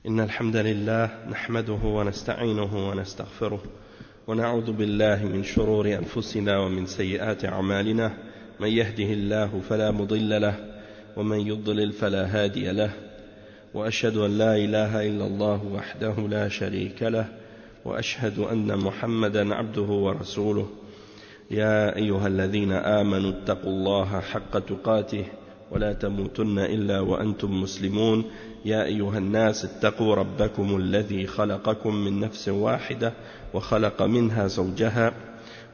إن الحمد لله نحمده ونستعينه ونستغفره ونعوذ بالله من شرور أنفسنا ومن سيئات أعمالنا من يهده الله فلا مضل له ومن يضلل فلا هادي له وأشهد أن لا إله إلا الله وحده لا شريك له وأشهد أن محمدا عبده ورسوله يا أيها الذين آمنوا اتقوا الله حق تقاته ولا تموتن إلا وأنتم مسلمون يا أيها الناس اتقوا ربكم الذي خلقكم من نفس واحدة وخلق منها زوجها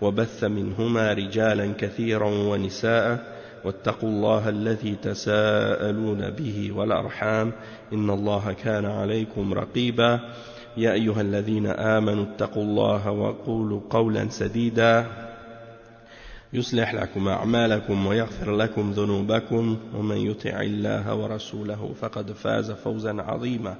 وبث منهما رجالا كثيرا ونساء واتقوا الله الذي تساءلون به والأرحام إن الله كان عليكم رقيبا يا أيها الذين آمنوا اتقوا الله وقولوا قولا سديدا يصلح لكم أعمالكم ويغفر لكم ذنوبكم ومن يطع الله ورسوله فقد فاز فوزا عظيما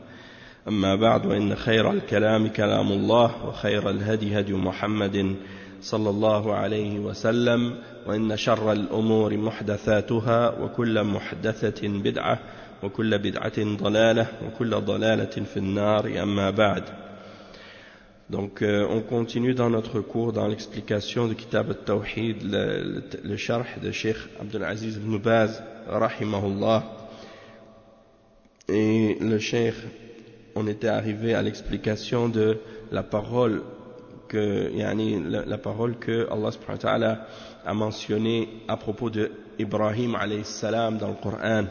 أما بعد وإن خير الكلام كلام الله وخير الهدي هدي محمد صلى الله عليه وسلم وإن شر الأمور محدثاتها وكل محدثة بدعة وكل بدعة ضلالة وكل ضلالة في النار أما بعد. Donc on continue dans notre cours dans l'explication du Kitab al-Tawhid, le sharh de Cheikh Abdul Aziz ibn Baz rahimahullah. Et le Cheikh, on était arrivé à l'explication de la parole que Allah subhanahu wa ta'ala a mentionnée à propos de Ibrahim alayhi salam dans le Coran,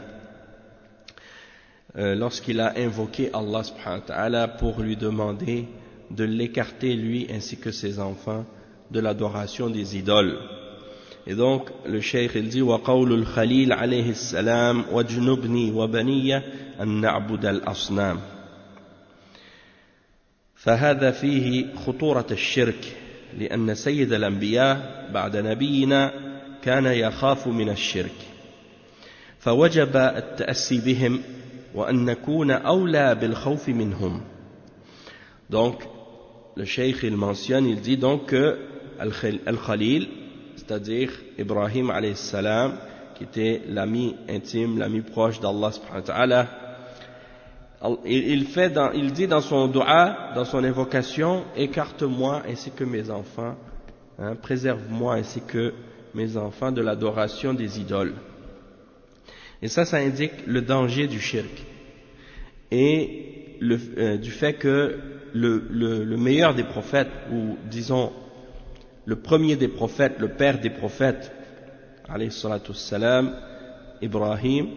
lorsqu'il a invoqué Allah subhanahu wa ta'ala pour lui demander de l'écarter lui ainsi que ses enfants de l'adoration des idoles. Et donc le cheikh il dit wa qawlul khalil alayhi salam wajnubni wa baniya an na'budu al-asnam. فهذا فيه خطورة الشرك لأن سيد الأنبياء بعد نبينا كان يخاف من الشرك فوجب التأسي بهم وأن نكون أولى بالخوف منهم. Donc le cheikh il mentionne, il dit donc que Al-Khalil, c'est-à-dire Ibrahim alayhi salam, qui était l'ami intime, l'ami proche d'Allah subhanahu wa ta'ala, il dit dans son dua, dans son invocation, écarte-moi ainsi que mes enfants, préserve-moi ainsi que mes enfants de l'adoration des idoles. Et ça indique le danger du shirk et du fait que le meilleur des prophètes, ou disons le premier des prophètes, le père des prophètes, alayhi salatu wassalam, Ibrahim,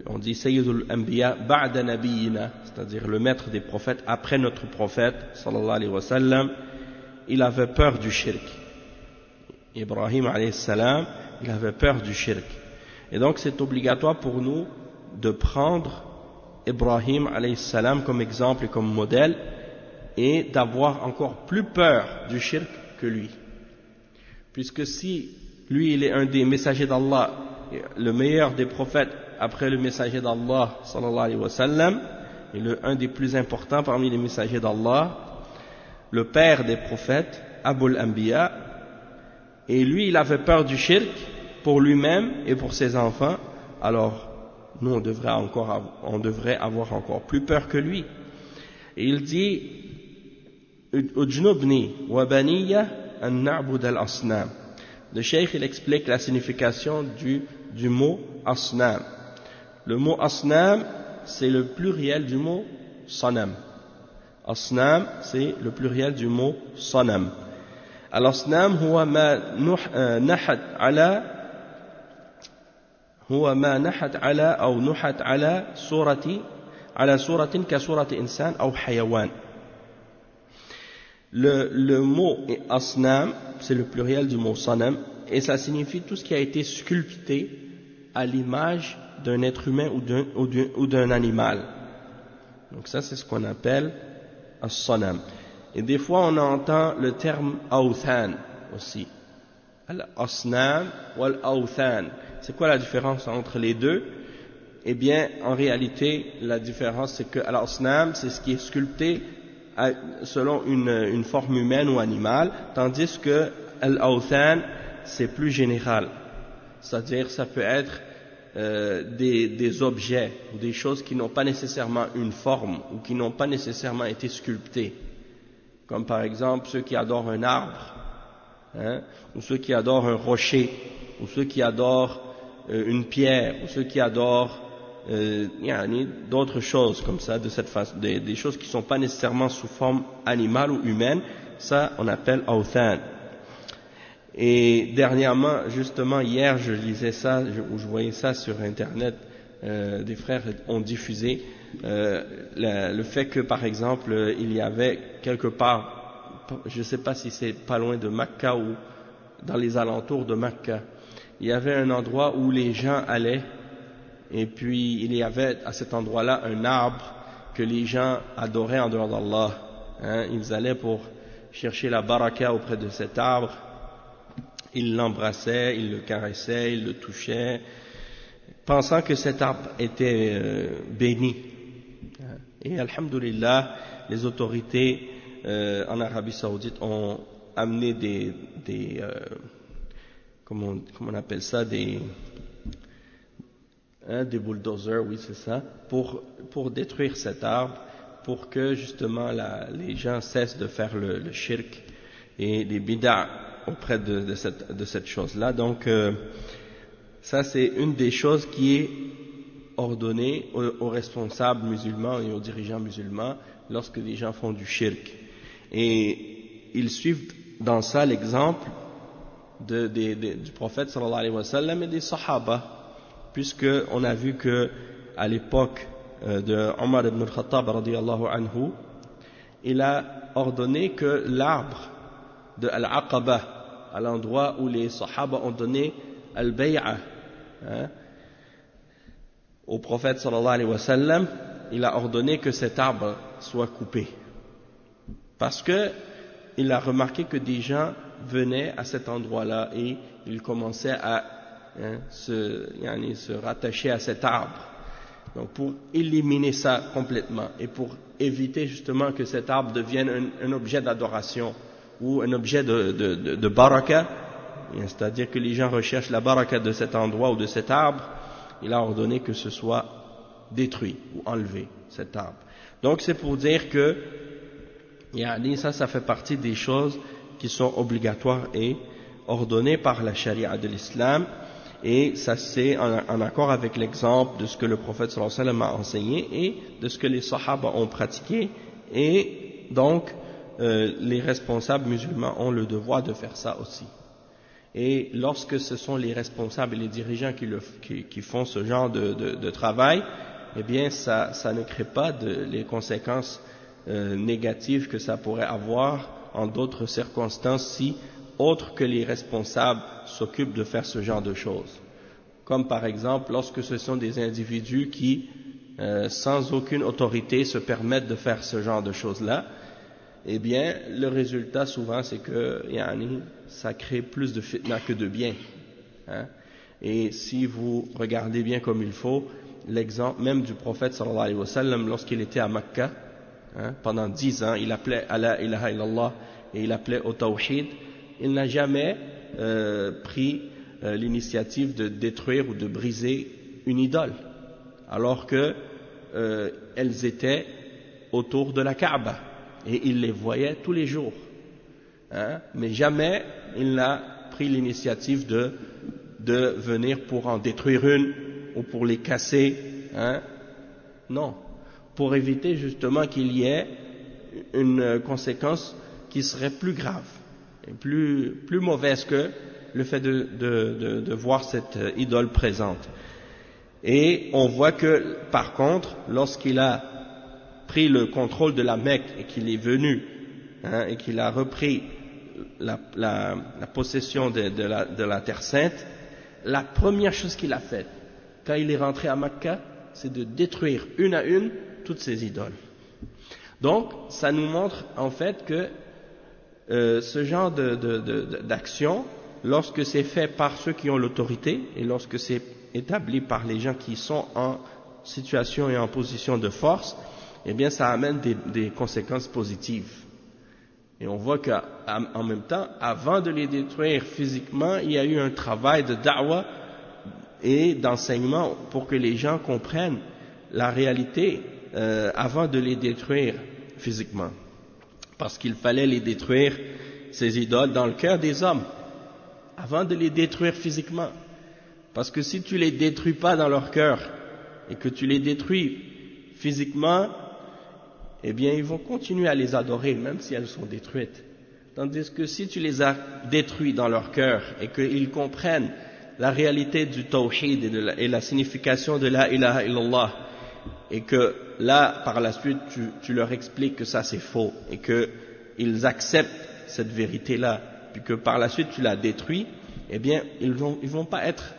on dit Sayyidul Anbiya ba'da nabiyina, c'est-à-dire le maître des prophètes après notre prophète, sallallahu alayhi wa sallam, il avait peur du shirk. Ibrahim alayhi salam, il avait peur du shirk. Et donc c'est obligatoire pour nous de prendre Ibrahim alayhi salam comme exemple et comme modèle et d'avoir encore plus peur du shirk que lui, puisque si lui il est un des messagers d'Allah, le meilleur des prophètes après le messager d'Allah sallallahu alayhi wa sallam, et un des plus importants parmi les messagers d'Allah, le père des prophètes, Abul Anbiya, et lui il avait peur du shirk pour lui-même et pour ses enfants, alors nous on devrait avoir encore plus peur que lui. Et il dit Ujnubni wa baniya an na'bud al-asnam. Le cheikh il explique la signification du mot asnam. Le mot asnam c'est le pluriel du mot sanam. Asnam c'est le pluriel du mot sanam. Al-asnam huwa ma nahat ala هو ما نحت على أو نحت على صورة كصورة إنسان أو حيوان. Le mot asnam, c'est le pluriel du mot sanam, et ça signifie tout ce qui a été sculpté à l'image d'un être humain ou d'un animal. Donc ça c'est ce qu'on appelle as-sanam. Et des fois on entend le terme awthan aussi. Al-asnam wal-awthan. C'est quoi la différence entre les deux? Eh bien, en réalité, la différence, c'est que al-asnam, c'est ce qui est sculpté selon une forme humaine ou animale, tandis que al-awthan, c'est plus général. C'est-à-dire, ça peut être des objets ou des choses qui n'ont pas nécessairement une forme ou qui n'ont pas nécessairement été sculptées, comme par exemple ceux qui adorent un arbre, ou ceux qui adorent un rocher, ou ceux qui adorent une pierre, ou ceux qui adorent d'autres choses comme ça, de cette façon, des choses qui ne sont pas nécessairement sous forme animale ou humaine. Ça on appelle awthan. Et dernièrement, justement hier, je lisais ça, ou je voyais ça sur internet, des frères ont diffusé le fait que par exemple il y avait quelque part, je ne sais pas si c'est pas loin de Makka ou dans les alentours de Makka, il y avait un endroit où les gens allaient, et puis il y avait à cet endroit-là un arbre que les gens adoraient en dehors d'Allah. Ils allaient pour chercher la baraka auprès de cet arbre. Ils l'embrassaient, ils le caressaient, ils le touchaient, pensant que cet arbre était béni. Et alhamdoulilah, les autorités en Arabie Saoudite ont amené des comment on appelle ça, des bulldozers, oui c'est ça, pour détruire cet arbre, pour que justement les gens cessent de faire le shirk et les bid'a auprès de cette chose-là. Donc ça c'est une des choses qui est ordonnée aux responsables musulmans et aux dirigeants musulmans lorsque les gens font du shirk. Et ils suivent dans ça l'exemple du prophète sallallahu alayhi wa sallam et des sahaba, puisque on a vu que à l'époque de Omar ibn al-Khattab radiyallahu anhu, il a ordonné que l'arbre de Al-Aqaba, à l'endroit où les Sahaba ont donné Al-Bay'a au prophète sallallahu alayhi wa sallam, il a ordonné que cet arbre soit coupé. Parce que il a remarqué que des gens venaient à cet endroit-là et ils commençaient à se rattacher à cet arbre. Donc pour éliminer ça complètement et pour éviter justement que cet arbre devienne un objet d'adoration ou un objet de baraka, c'est-à-dire que les gens recherchent la baraka de cet endroit ou de cet arbre, il a ordonné que ce soit détruit ou enlevé, cet arbre. Donc c'est pour dire que ça fait partie des choses qui sont obligatoires et ordonnées par la charia de l'islam, et ça c'est en accord avec l'exemple de ce que le prophète sallallahu alayhi wa sallam a enseigné et de ce que les sahaba ont pratiqué, et donc les responsables musulmans ont le devoir de faire ça aussi. Et lorsque ce sont les responsables et les dirigeants qui font ce genre de travail, eh bien ça ne crée pas les conséquences négatives que ça pourrait avoir en d'autres circonstances si autres que les responsables s'occupent de faire ce genre de choses. Comme par exemple lorsque ce sont des individus qui sans aucune autorité se permettent de faire ce genre de choses-là, eh bien le résultat souvent c'est que ça crée plus de fitna que de bien. Et si vous regardez bien comme il faut, l'exemple même du prophète sallallahu alayhi wa sallam lorsqu'il était à Makka, pendant 10 ans, il appelait à la ilaha illallah et il appelait au tawhid, il n'a jamais pris l'initiative de détruire ou de briser une idole, alors que elles étaient autour de la Kaaba et il les voyait tous les jours, mais jamais il n'a pris l'initiative de venir pour en détruire une ou pour les casser, non, pour éviter justement qu'il y ait une conséquence qui serait plus grave et plus mauvaise que le fait de voir cette idole présente. Et on voit que par contre, lorsqu'il a pris le contrôle de la Mecque et qu'il est venu et qu'il a repris la possession de la Terre Sainte, la première chose qu'il a faite quand il est rentré à Mecca, c'est de détruire une à une toutes ces idoles. Donc ça nous montre en fait que ce genre d'action, lorsque c'est fait par ceux qui ont l'autorité et lorsque c'est établi par les gens qui sont en situation et en position de force, eh bien ça amène des conséquences positives. Et on voit qu'en même temps, avant de les détruire physiquement, il y a eu un travail de da'wa et d'enseignement pour que les gens comprennent la réalité avant de les détruire physiquement. Parce qu'il fallait les détruire, ces idoles, dans le cœur des hommes, avant de les détruire physiquement. Parce que si tu les détruis pas dans leur cœur, et que tu les détruis physiquement, eh bien ils vont continuer à les adorer, même si elles sont détruites. Tandis que si tu les as détruits dans leur cœur, et qu'ils comprennent la réalité du tawhid et la signification de la ilaha illallah, et que là, par la suite, tu leur expliques que ça c'est faux, et qu'ils acceptent cette vérité-là, puis que par la suite tu la détruis, eh bien, ils vont pas être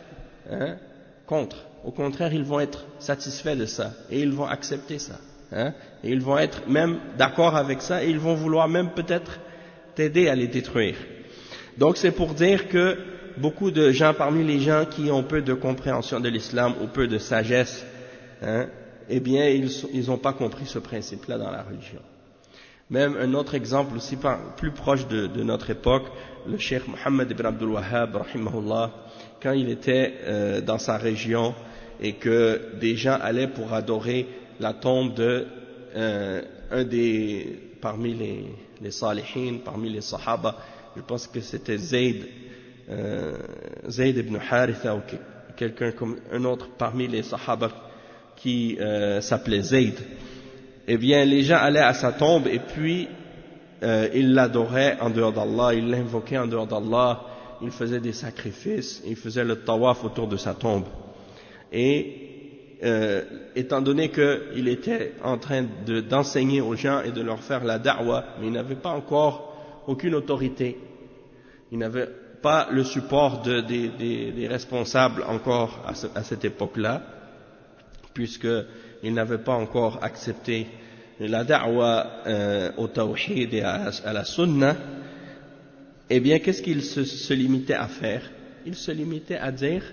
contre. Au contraire, ils vont être satisfaits de ça, et ils vont accepter ça. Et ils vont être même d'accord avec ça, et ils vont vouloir même peut-être t'aider à les détruire. Donc c'est pour dire que beaucoup de gens, parmi les gens qui ont peu de compréhension de l'islam ou peu de sagesse, eh bien, ils n'ont pas compris ce principe-là dans la religion. Même un autre exemple aussi plus proche de notre époque, le cheikh Mohammed ibn Abdul Wahhab, rahimahullah, quand il était dans sa région et que des gens allaient pour adorer la tombe de parmi les salihin, parmi les sahaba, je pense que c'était Zayd ibn Haritha ou quelqu'un comme un autre parmi les sahaba qui s'appelait Zayd. Eh bien, les gens allaient à sa tombe et puis ils l'adoraient en dehors d'Allah, ils l'invoquaient en dehors d'Allah, ils faisaient des sacrifices, ils faisaient le tawaf autour de sa tombe. Et étant donné qu'il était en train d'enseigner aux gens et de leur faire la da'wa, mais il n'avait pas encore aucune autorité, il n'avait pas le support des responsables encore à cette époque-là, puisqu'il n'avait pas encore accepté la da'wa au tawhid et à la sunna. Eh bien, qu'est-ce qu'il se limitait à faire? Il se limitait à dire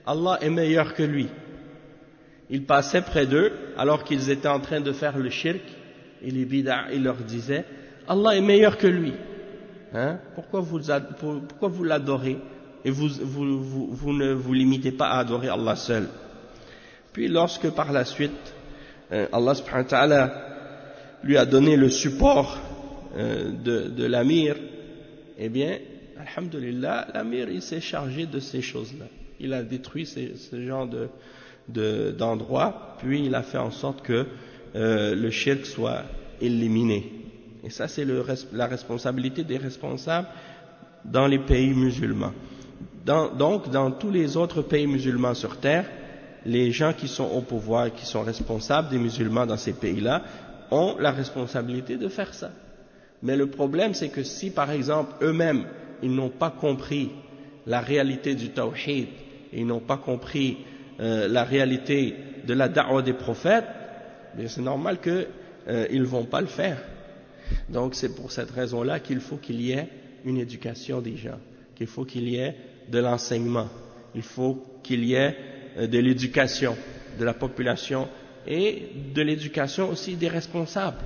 Allah est meilleur que lui. Il passait près d'eux alors qu'ils étaient en train de faire le shirk et les bid'a, il leur disait Allah est meilleur que lui. Pourquoi vous l'adorez et vous ne vous limitez pas à adorer Allah seul? Puis lorsque par la suite Allah subhanahu wa ta'ala lui a donné le support de l'amir, eh bien, alhamdulillah, l'amir il s'est chargé de ces choses-là. Il a détruit ce genre d'endroits, puis il a fait en sorte que le shirk soit éliminé. Et ça, c'est la responsabilité des responsables dans les pays musulmans. Donc, dans tous les autres pays musulmans sur terre, les gens qui sont au pouvoir, qui sont responsables des musulmans dans ces pays-là, ont la responsabilité de faire ça. Mais le problème, c'est que si, par exemple, eux-mêmes, ils n'ont pas compris la réalité du tawhid, et ils n'ont pas compris la réalité de la da'wa des prophètes, bien c'est normal qu'ils ne vont pas le faire. Donc c'est pour cette raison-là qu'il faut qu'il y ait une éducation des gens, qu'il faut qu'il y ait de l'enseignement, il faut qu'il y ait de l'éducation de la population et de l'éducation aussi des responsables.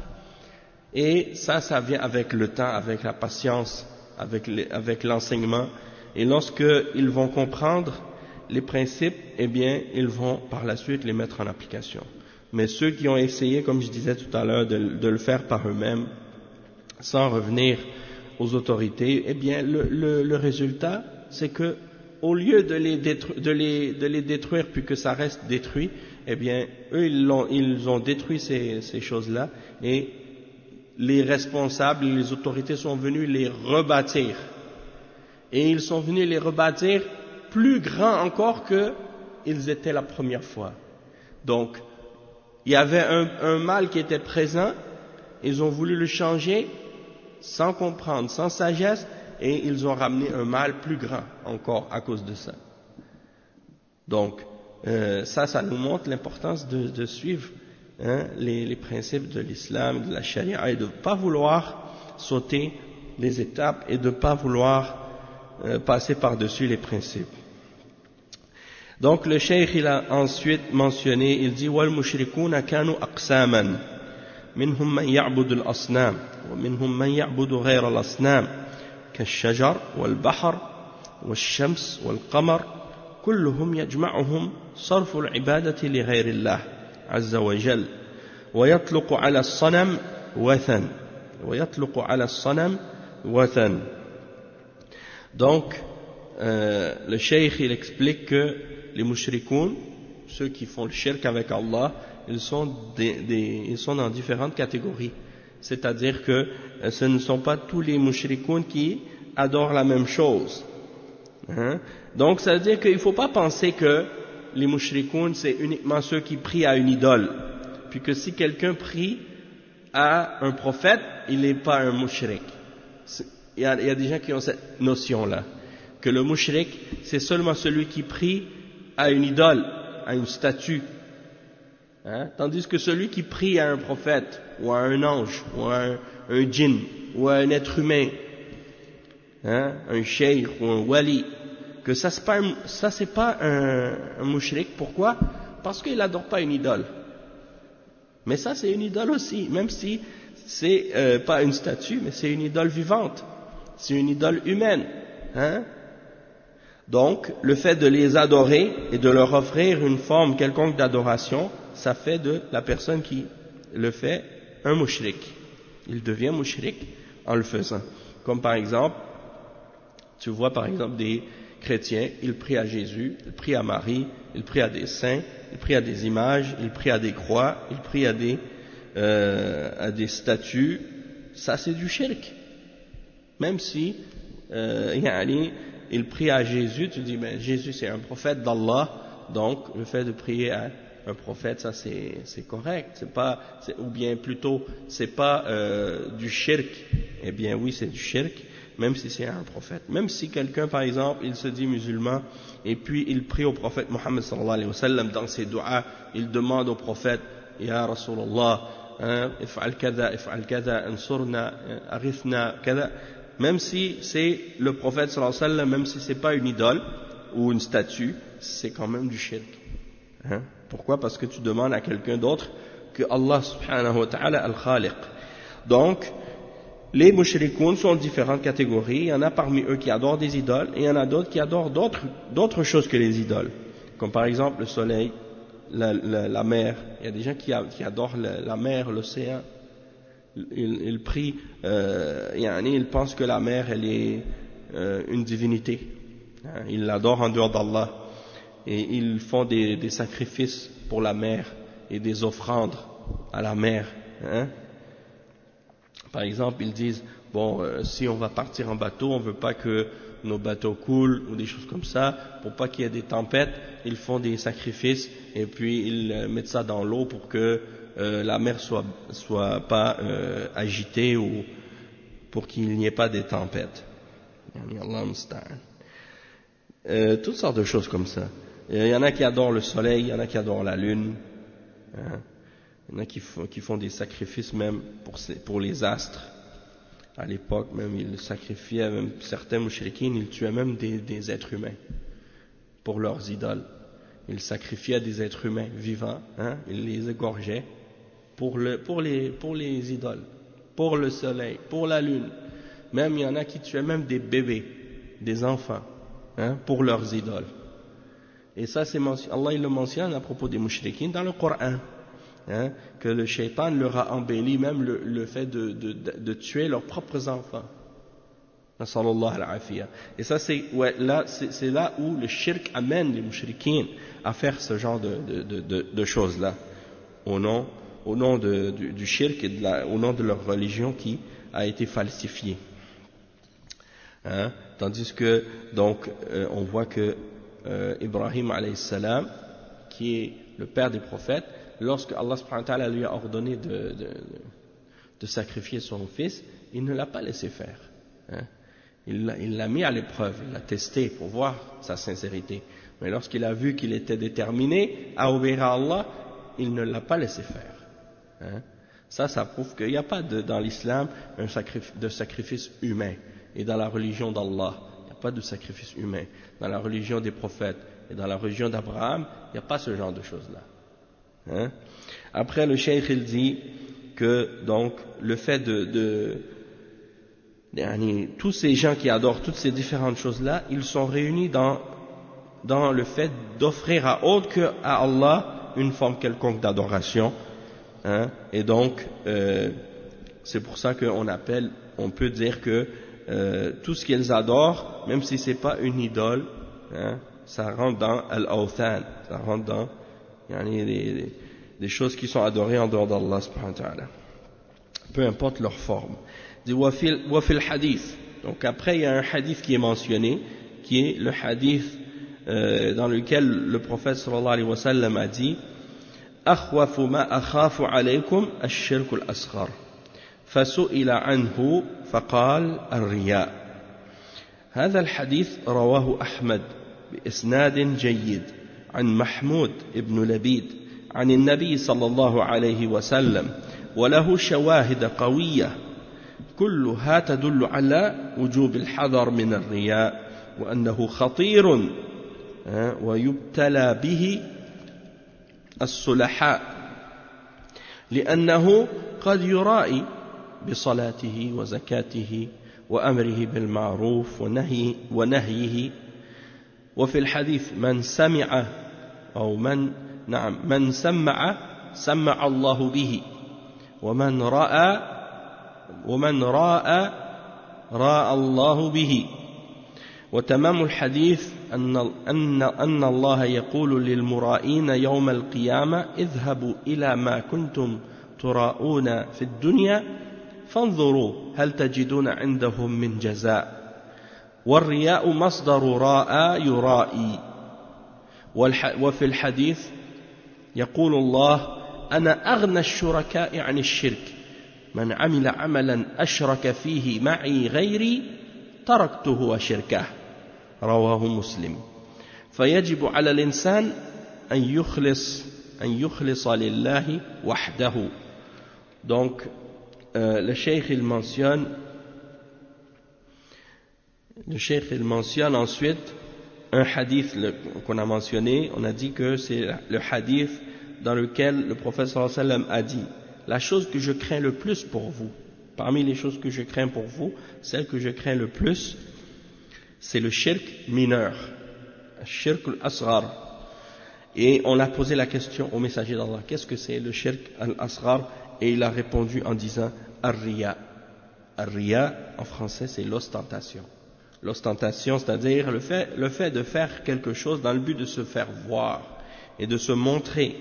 Et ça vient avec le temps, avec la patience, avec l'enseignement. Et lorsqu'ils vont comprendre les principes, eh bien, ils vont par la suite les mettre en application. Mais ceux qui ont essayé, comme je disais tout à l'heure, de le faire par eux-mêmes, sans revenir aux autorités, eh bien, le résultat, c'est que au lieu de les détruire puis que ça reste détruit, eh bien, eux, ils ont détruit ces choses-là et les responsables, les autorités sont venus les rebâtir. Et ils sont venus les rebâtir plus grands encore qu'ils étaient la première fois. Donc, il y avait un mal qui était présent, ils ont voulu le changer sans comprendre, sans sagesse, et ils ont ramené un mal plus grand encore à cause de ça. Donc, ça nous montre l'importance de suivre les principes de l'islam, de la charia, et de ne pas vouloir sauter les étapes et de ne pas vouloir passer par-dessus les principes. Donc le cheikh il a ensuite mentionné, il dit wal mushrikuna kanu aqsaman minhum man ya'budu al-asnam wa minhum man ya'budu ghayra al-asnam كالشجر والبحر والشمس والقمر فكلهم يجمعهم صرف العبادة لغير الله عز وجل ويطلق على الصنم وثن. Donc le cheikh il explique que les mushrikoun, ceux qui font le shirk avec Allah, ils sont dans différentes catégories. C'est-à-dire que ce ne sont pas tous les mushrikoun qui adorent la même chose. Donc ça veut dire qu'il ne faut pas penser que les mushrikoun c'est uniquement ceux qui prient à une idole. Puis que si quelqu'un prie à un prophète, il n'est pas un mushrik. Il y a des gens qui ont cette notion-là. Que le mushrik, c'est seulement celui qui prie à une idole, à une statue. Tandis que celui qui prie à un prophète, ou à un ange, ou à un djinn, ou à un être humain, un cheikh ou un wali, que ça c'est pas un mushrik. Pourquoi? Parce qu'il n'adore pas une idole. Mais ça c'est une idole aussi, même si c'est pas une statue, mais c'est une idole vivante. C'est une idole humaine. Donc, le fait de les adorer et de leur offrir une forme quelconque d'adoration, ça fait de la personne qui le fait un mushrik. Il devient mushrik en le faisant. Comme par exemple, tu vois par exemple des chrétiens, ils prient à Jésus, ils prient à Marie, ils prient à des saints, ils prient à des images, ils prient à des croix, ils prient à des statues. Ça c'est du shirk. Même si il prie à Jésus, tu dis mais Jésus c'est un prophète d'Allah, donc le fait de prier à un prophète, ça c'est correct, ou bien plutôt c'est pas du shirk. Eh bien oui, c'est du shirk, même si c'est un prophète. Même si quelqu'un par exemple, il se dit musulman et puis il prie au prophète Mohammed sallallahu alayhi wa sallam dans ses du'as, il demande au prophète Ya Rasulallah, if'al kada, ansurna, arithna, kada. Même si c'est le prophète sallallahu alayhi wa sallam, même si c'est pas une idole ou une statue, c'est quand même du shirk. Pourquoi? Parce que tu demandes à quelqu'un d'autre que Allah subhanahu wa ta'ala al-Khaliq. Donc, les mushrikoun sont de différentes catégories. Il y en a parmi eux qui adorent des idoles et il y en a d'autres qui adorent d'autres choses que les idoles. Comme par exemple le soleil, la mer. Il y a des gens qui adorent la mer, l'océan. Ils prient, ils pensent que la mer elle est une divinité. Ils l'adorent en dehors d'Allah. Et ils font des sacrifices pour la mer et des offrandes à la mer. Par exemple, ils disent, si on va partir en bateau, on ne veut pas que nos bateaux coulent ou des choses comme ça, pour pas qu'il y ait des tempêtes, ils font des sacrifices et puis ils mettent ça dans l'eau pour que la mer soit pas agitée ou pour qu'il n'y ait pas des tempêtes. Toutes sortes de choses comme ça. Il y en a qui adorent le soleil, il y en a qui adorent la lune, il y en a qui font des sacrifices même pour les astres. À l'époque même, ils sacrifiaient, même certains mouchriquins, ils tuaient même des êtres humains pour leurs idoles. Ils sacrifiaient des êtres humains vivants, ils les égorgeaient pour les idoles, pour le soleil, pour la lune. Même il y en a qui tuaient même des bébés, des enfants, pour leurs idoles. Et ça, Allah il le mentionne à propos des mouchriquins dans le Coran, que le shaitan leur a embelli même le fait de tuer leurs propres enfants. Et ça, c'est là où le shirk amène les mouchriquins à faire ce genre de choses-là, au nom du shirk et au nom de leur religion qui a été falsifiée. Tandis que, donc, on voit que Ibrahim alayhi salam, qui est le père des prophètes, lorsque Allah subhanahu wa ta'ala lui a ordonné de sacrifier son fils, il ne l'a pas laissé faire. Il l'a mis à l'épreuve, il l'a testé pour voir sa sincérité. Mais lorsqu'il a vu qu'il était déterminé à obéir à Allah, il ne l'a pas laissé faire. Ça prouve qu'il n'y a pas dans l'islam de sacrifice humain. Et dans la religion d'Allah, il n'y a pas de sacrifice humain. Dans la religion des prophètes et dans la religion d'Abraham, il n'y a pas ce genre de choses-là. Après, le cheikh il dit que donc le fait tous ces gens qui adorent toutes ces différentes choses-là, ils sont réunis dans dans le fait d'offrir à autre que à Allah une forme quelconque d'adoration, hein, et donc c'est pour ça on peut dire que tout ce qu'ils adorent, même si c'est pas une idole, hein, ça rentre dans al-awthan, ça rentre dans des choses qui sont adorées en dehors d'Allah subhanahu wa ta'ala, peu importe leur forme. Il dit wa fil hadith. Donc après il y a un hadith qui est mentionné, qui est le hadith dans lequel le prophète sallallahu alayhi wa sallam a dit أخوف ما أخاف عليكم الشرك الأصغر فسئل عنه فقال الرياء. هذا الحديث رواه أحمد بإسناد جيد عن محمود بن لبيد عن النبي صلى الله عليه وسلم وله شواهد قوية كلها تدل على وجوب الحذر من الرياء وأنه خطير ويبتلى به الصلحاء لأنه قد يرائي بصلاته وزكاته وأمره بالمعروف ونهيه. وفي الحديث من سمع أو من سمع الله به ومن رأى الله به. وتمام الحديث أن الله يقول للمرائين يوم القيامة اذهبوا إلى ما كنتم تراءون في الدنيا فانظروا هل تجدون عندهم من جزاء. والرياء مصدر راء يرائي. وفي الحديث يقول الله أنا أغنى الشركاء عن الشرك من عمل عملا أشرك فيه معي غيري تركته وشركه. رواه مسلم. فيجب على الإنسان أن يخلص لله وحده. Donc le cheikh il mentionne ensuite un hadith qu'on a mentionné. On a dit que c'est le hadith dans lequel le prophète sallallahu alayhi wa sallam a dit la chose que je crains le plus pour vous, parmi les choses que je crains pour vous, celle que je crains le plus, c'est le shirk mineur, le shirk al-asghar. Et on a posé la question au messager d'Allah, qu'est-ce que c'est le shirk al-asghar? Et il a répondu en disant ar-riya. Ar-riya en français c'est l'ostentation. L'ostentation, c'est-à-dire le fait de faire quelque chose dans le but de se faire voir et de se montrer,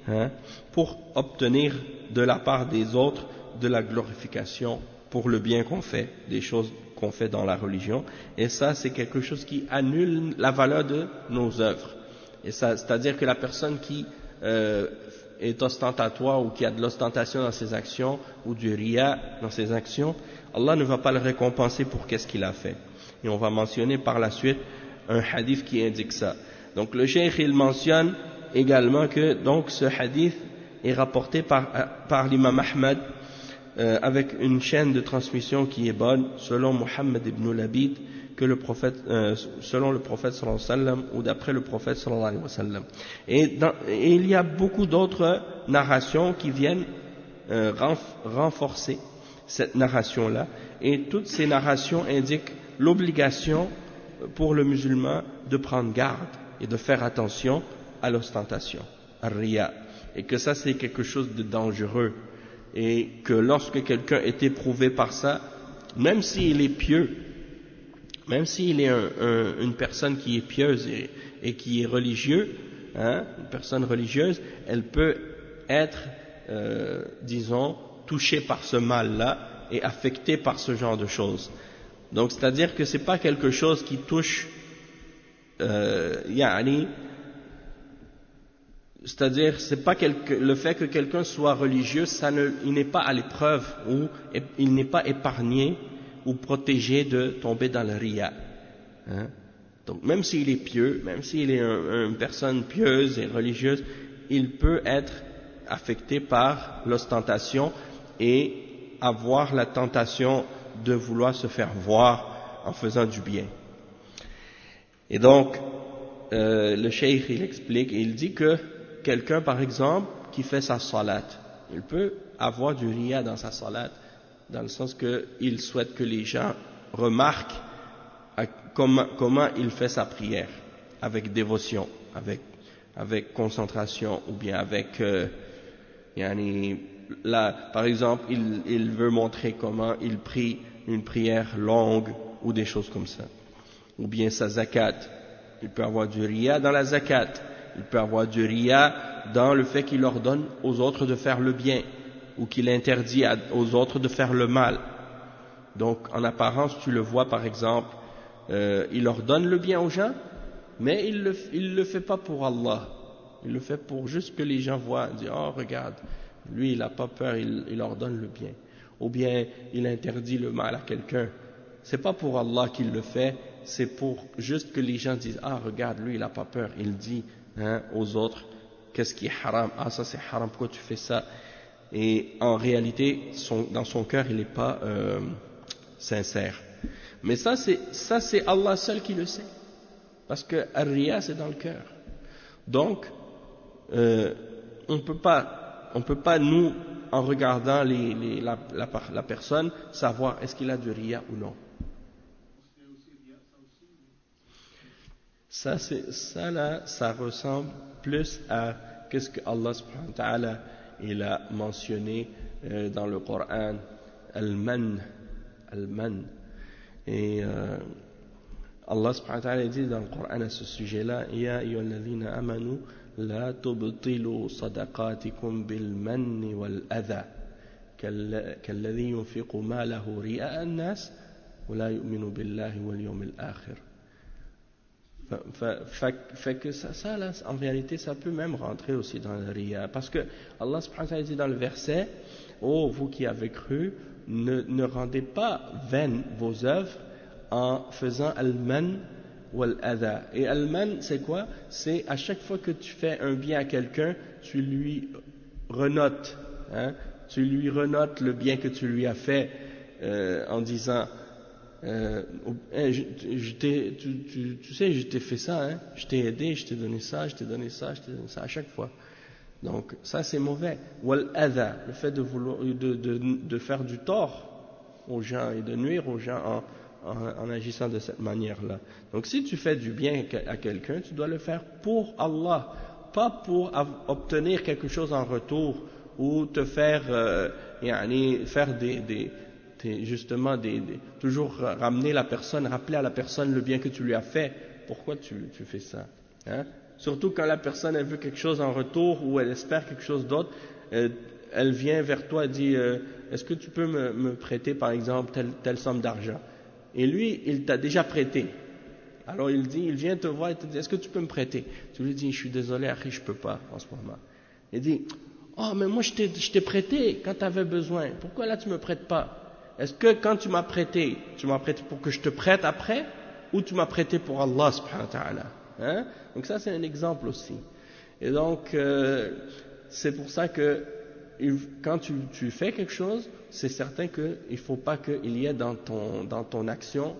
hein, pour obtenir de la part des autres de la glorification pour le bien qu'on fait, des choses qu'on fait dans la religion. Et ça, c'est quelque chose qui annule la valeur de nos œuvres. Et ça, c'est-à-dire que la personne qui est ostentatoire ou qui a de l'ostentation dans ses actions ou du riya dans ses actions, Allah ne va pas le récompenser pour qu'est-ce qu'il a fait. Et on va mentionner par la suite un hadith qui indique ça. Donc le cheikh il mentionne également que donc ce hadith est rapporté par l'imam Ahmad avec une chaîne de transmission qui est bonne selon Muhammad ibn Labid, que le prophète, selon le prophète sallallahu alayhi wa sallam ou d'après le prophète sallallahu alayhi wa sallam. Et il y a beaucoup d'autres narrations qui viennent renforcer cette narration-là, et toutes ces narrations indiquent l'obligation pour le musulman de prendre garde et de faire attention à l'ostentation, à riya, et que ça c'est quelque chose de dangereux, et que lorsque quelqu'un est éprouvé par ça, même s'il est pieux, même s'il est une personne qui est pieuse et qui est religieux, hein, une personne religieuse, elle peut être, disons, touchée par ce mal-là et affectée par ce genre de choses. Donc, c'est-à-dire que c'est pas quelque chose qui touche, c'est-à-dire, c'est pas le fait que quelqu'un soit religieux, il n'est pas à l'épreuve ou il n'est pas épargné ou protégé de tomber dans le riya. Hein? Donc, même s'il est pieux, même s'il est une personne pieuse et religieuse, il peut être affecté par l'ostentation et avoir la tentation de vouloir se faire voir en faisant du bien. Et donc, le cheikh il explique, il dit que quelqu'un par exemple qui fait sa salat, il peut avoir du riya dans sa salat, dans le sens qu'il souhaite que les gens remarquent comment il fait sa prière. avec dévotion, avec concentration, ou bien avec, là, par exemple, il veut montrer comment il prie une prière longue, ou des choses comme ça. Ou bien sa zakat. Il peut avoir du riya dans la zakat. Il peut avoir du riya dans le fait qu'il ordonne aux autres de faire le bien, ou qu'il interdit aux autres de faire le mal. Donc, en apparence, tu le vois, par exemple, il ordonne le bien aux gens, mais il le fait pas pour Allah. Il le fait pour juste que les gens voient, disent, oh, regarde, lui, il n'a pas peur, il ordonne le bien. Ou bien, il interdit le mal à quelqu'un. C'est pas pour Allah qu'il le fait, c'est pour juste que les gens disent, ah, regarde, lui, il n'a pas peur. Il dit aux autres, qu'est-ce qui est haram? Ah, ça c'est haram, pourquoi tu fais ça? Et en réalité, dans son cœur, il n'est pas sincère. Mais ça, c'est Allah seul qui le sait. Parce que Ar-Riya, c'est dans le cœur. Donc, on peut pas, nous, en regardant la personne, savoir est-ce qu'il a du Riya ou non. Ça ressemble plus à qu'est-ce que Allah subhanahu wa ta'ala il a mentionné dans le Coran, al-man. Et Allah subhanahu wa ta'ala dit dans le Coran à ce sujet-là, Ya ayyuhalladhina amanu la tubtilu sadaqatikum bil manni wal adha kalladhi yunfiqu malahu ri'a an-nas wa la yu'minu billahi wal yawmil akhir. Fait que ça là, en réalité, ça peut même rentrer aussi dans le riya. Parce que Allah subhanahu wa ta'ala dit dans le verset, oh, vous qui avez cru, ne rendez pas vaines vos œuvres en faisant al-man ou al-adha. Et al-man, c'est quoi? C'est à chaque fois que tu fais un bien à quelqu'un, tu lui renotes. Tu lui renotes le bien que tu lui as fait en disant... tu sais, je t'ai fait ça, je t'ai aidé, je t'ai donné ça, je t'ai donné ça, je t'ai donné ça à chaque fois. Donc ça c'est mauvais. Wal adha, le fait de faire du tort aux gens et de nuire aux gens en agissant de cette manière-là. Donc si tu fais du bien à quelqu'un, tu dois le faire pour Allah, pas pour obtenir quelque chose en retour ou te faire faire justement toujours rappeler à la personne le bien que tu lui as fait. Pourquoi tu fais ça, Surtout quand la personne elle veut quelque chose en retour ou elle espère quelque chose d'autre, elle vient vers toi et dit est-ce que tu peux me prêter par exemple telle somme d'argent? Et lui il t'a déjà prêté, alors il vient te voir et te dit est-ce que tu peux me prêter? Tu lui dis je suis désolé Akhi, je peux pas en ce moment. Il dit oh mais moi je t'ai prêté quand tu avais besoin, pourquoi là tu me prêtes pas? Est-ce que quand tu m'as prêté pour que je te prête après, ou tu m'as prêté pour Allah subhanahu wa ta'ala? Donc ça c'est un exemple aussi. Et donc c'est pour ça que quand tu fais quelque chose, c'est certain qu'il ne faut pas qu'il y ait dans ton action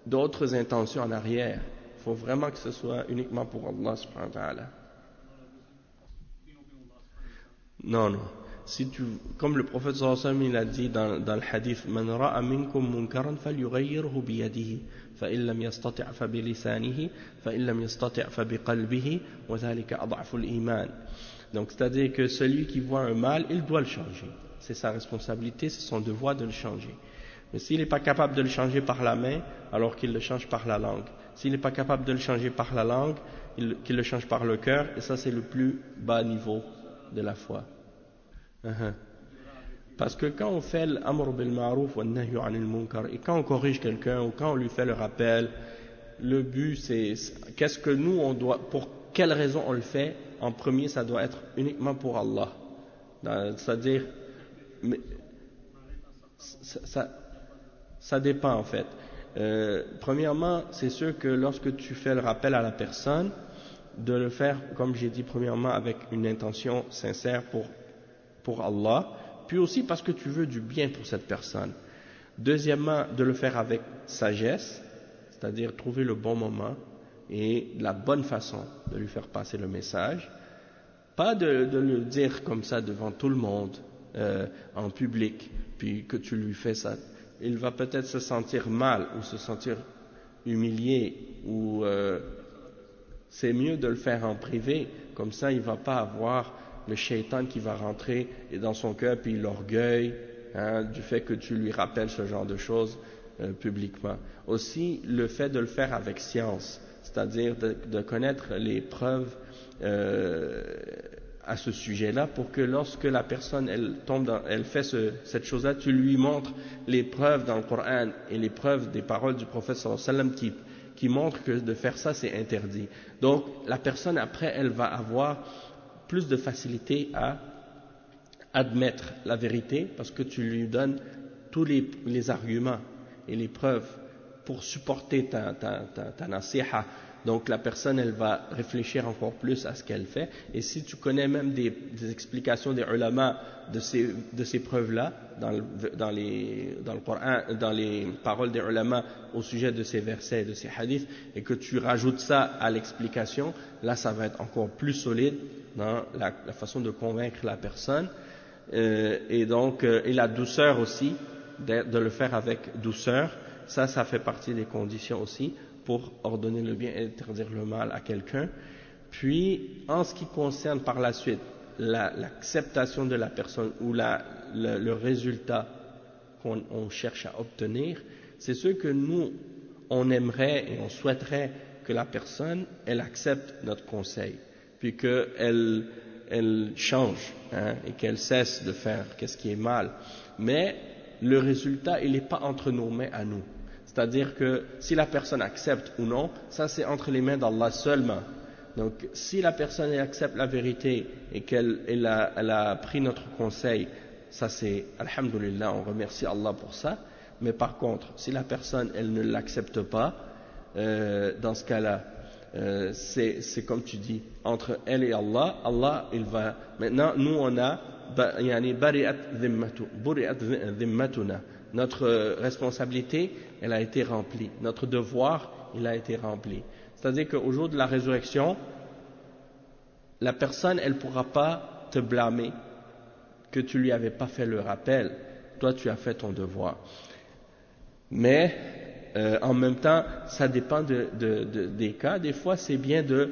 d'autres intentions en arrière. Il faut vraiment que ce soit uniquement pour Allah subhanahu wa ta'ala. Non. Comme le prophète sallallahu alayhi wa sallam il a dit dans le hadith man ra'a minkum munkaran falyughayyirhu biyadihi fa in lam yastati' fa bilisanihi fa in lam yastati' fa biqalbihi wa dhalika ad'afu al-iman. Donc c'est-à-dire que celui qui voit un mal, il doit le changer. C'est sa responsabilité, c'est son devoir de le changer. Mais s'il n'est pas capable de le changer par la main, alors qu'il le change par la langue. S'il n'est pas capable de le changer par la langue, qu'il le change par le cœur, et ça c'est le plus bas niveau de la foi. Parce que quand on fait l'amr bil ma'ruf wa nahyu 'anil munkar, et quand on corrige quelqu'un ou quand on lui fait le rappel, le but c'est qu'est-ce que nous on doit, pour quelle raison on le fait? En premier, ça doit être uniquement pour Allah. C'est-à-dire, ça dépend en fait. Premièrement, c'est sûr que lorsque tu fais le rappel à la personne, de le faire, comme j'ai dit, premièrement avec une intention sincère pour Allah, puis aussi parce que tu veux du bien pour cette personne. Deuxièmement, de le faire avec sagesse, c'est-à-dire trouver le bon moment et la bonne façon de lui faire passer le message. Pas de le dire comme ça devant tout le monde, en public, puis que tu lui fais ça. Il va peut-être se sentir mal ou se sentir humilié ou C'est mieux de le faire en privé, comme ça il ne va pas avoir le shaitan qui va rentrer dans son cœur, puis l'orgueil du fait que tu lui rappelles ce genre de choses publiquement. Aussi, le fait de le faire avec science, c'est-à-dire de connaître les preuves à ce sujet-là, pour que lorsque la personne elle fait cette chose-là, tu lui montres les preuves dans le Coran et les preuves des paroles du prophète sallallahu alayhi wa sallam qui montrent que de faire ça c'est interdit. Donc la personne après elle va avoir plus de facilité à admettre la vérité parce que tu lui donnes tous les arguments et les preuves pour supporter ta nasiha. Donc la personne elle va réfléchir encore plus à ce qu'elle fait, et si tu connais même des explications des ulama de ces preuves-là dans le Coran, dans les paroles des ulama au sujet de ces versets, de ces hadiths, et que tu rajoutes ça à l'explication, là ça va être encore plus solide dans la façon de convaincre la personne, et la douceur aussi, de le faire avec douceur, ça fait partie des conditions aussi pour ordonner le bien et interdire le mal à quelqu'un. Puis, en ce qui concerne par la suite l'acceptation de la personne ou le résultat qu'on cherche à obtenir, c'est ce que nous, on aimerait et on souhaiterait que la personne, elle accepte notre conseil, puis qu'elle change et qu'elle cesse de faire ce qui est mal. Mais le résultat, il n'est pas entre nos mains à nous. C'est-à-dire que si la personne accepte ou non, ça c'est entre les mains d'Allah seulement. Donc si la personne accepte la vérité et qu'elle a pris notre conseil, ça c'est alhamdulillah, on remercie Allah pour ça. Mais par contre, si la personne elle ne l'accepte pas, dans ce cas-là, c'est comme tu dis, entre elle et Allah, Allah il va. Maintenant nous on a bari'at dhimmatuna. Notre responsabilité, elle a été remplie. Notre devoir, il a été rempli. C'est-à-dire qu'au jour de la résurrection, la personne, elle ne pourra pas te blâmer que tu lui avais pas fait le rappel. Toi, tu as fait ton devoir. Mais, en même temps, ça dépend des cas. Des fois, c'est bien de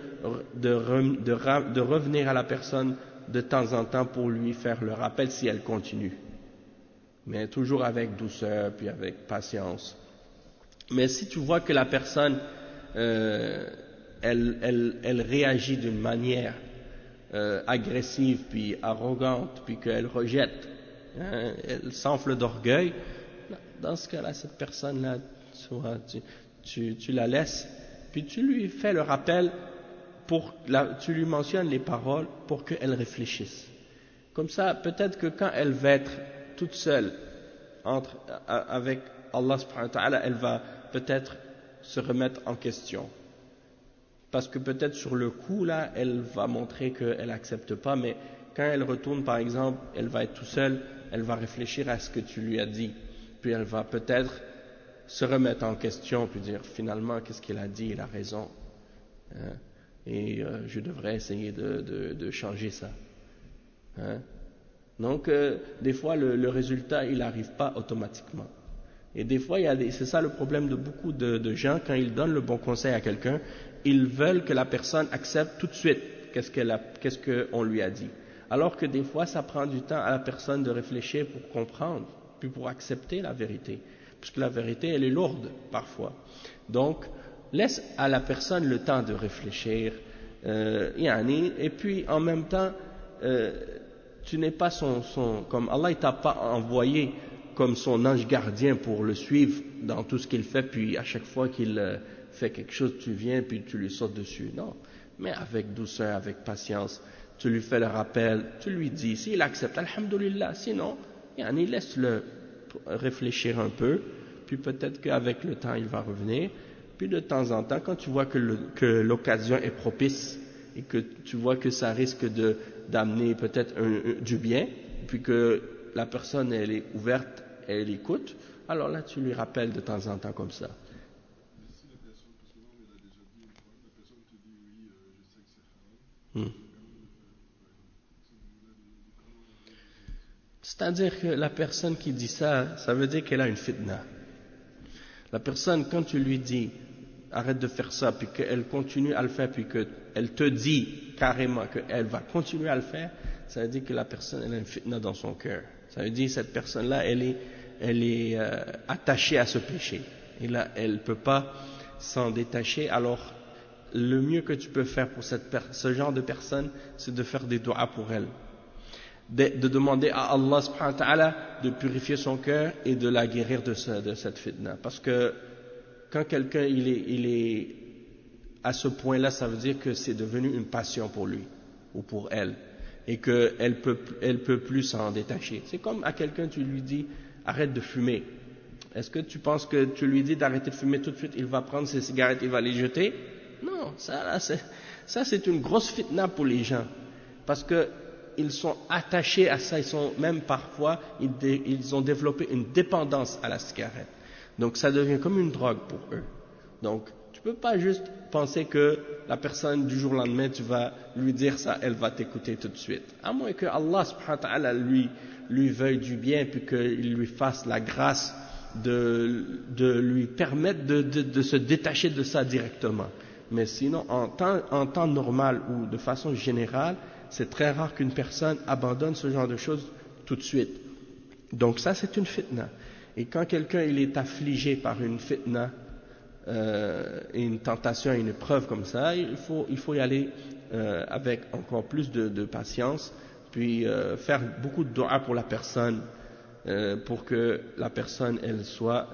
revenir à la personne de temps en temps pour lui faire le rappel si elle continue. Mais toujours avec douceur, puis avec patience. Mais si tu vois que la personne, elle réagit d'une manière agressive, puis arrogante, puis qu'elle rejette, elle s'enfle d'orgueil, dans ce cas-là, cette personne-là, tu la laisses, puis tu lui fais le rappel, tu lui mentionnes les paroles pour qu'elle réfléchisse. Comme ça, peut-être que quand elle va être toute seule avec Allah subhanahu wa ta'ala, elle va peut-être se remettre en question. Parce que peut-être sur le coup, là, elle va montrer qu'elle n'accepte pas, mais quand elle retourne, par exemple, elle va être toute seule, elle va réfléchir à ce que tu lui as dit. Puis elle va peut-être se remettre en question, puis dire finalement, qu'est-ce qu'il a dit, il a raison. Et je devrais essayer de changer ça. Donc, des fois, le résultat, il n'arrive pas automatiquement. Et des fois, c'est ça le problème de beaucoup de gens, quand ils donnent le bon conseil à quelqu'un, ils veulent que la personne accepte tout de suite qu'est-ce qu'on lui a dit. Alors que des fois, ça prend du temps à la personne de réfléchir pour comprendre, puis pour accepter la vérité. Parce que la vérité, elle est lourde, parfois. Donc, laisse à la personne le temps de réfléchir, et puis, en même temps, tu n'es pas comme Allah il t'a pas envoyé comme son ange gardien pour le suivre dans tout ce qu'il fait, puis à chaque fois qu'il fait quelque chose, tu viens puis tu lui sautes dessus. Non, mais avec douceur, avec patience, tu lui fais le rappel, tu lui dis, s'il accepte, alhamdulillah, sinon, laisse-le réfléchir un peu, puis peut-être qu'avec le temps il va revenir, puis de temps en temps, quand tu vois que l'occasion est propice, et que tu vois que ça risque d'amener peut-être du bien, puis que la personne elle est ouverte, elle écoute, alors là tu lui rappelles de temps en temps comme ça. C'est-à-dire que la personne qui dit ça, ça veut dire qu'elle a une fitna. La personne, quand tu lui dis arrête de faire ça, puis qu'elle continue à le faire, puis qu'elle te dit carrément qu'elle va continuer à le faire, ça veut dire que la personne, elle a une fitna dans son cœur. Ça veut dire que cette personne-là, elle est attachée à ce péché. Et là, elle ne peut pas s'en détacher. Alors, le mieux que tu peux faire pour ce genre de personne, c'est de faire des doigts pour elle. De demander à Allah subhanahu wa ta'ala de purifier son cœur et de la guérir de cette fitna. Parce que quand quelqu'un il est à ce point-là, ça veut dire que c'est devenu une passion pour lui ou pour elle et qu'elle peut plus s'en détacher. C'est comme à quelqu'un tu lui dis arrête de fumer. Est-ce que tu penses que tu lui dis d'arrêter de fumer tout de suite, il va prendre ses cigarettes, il va les jeter? Non, ça c'est une grosse fitna pour les gens parce que ils sont attachés à ça, ils sont même parfois ils ont développé une dépendance à la cigarette. Donc ça devient comme une drogue pour eux. Donc tu peux pas juste penser que la personne du jour au lendemain tu vas lui dire ça, elle va t'écouter tout de suite. À moins que Allah subhanahu wa ta'ala lui veuille du bien puis qu'il lui fasse la grâce de lui permettre de se détacher de ça directement. Mais sinon en temps normal ou de façon générale, c'est très rare qu'une personne abandonne ce genre de choses tout de suite. Donc ça c'est une fitna. Et quand quelqu'un il est affligé par une fitna, une tentation, une épreuve comme ça, il faut y aller avec encore plus de patience, puis faire beaucoup de doigts pour la personne, pour que la personne elle soit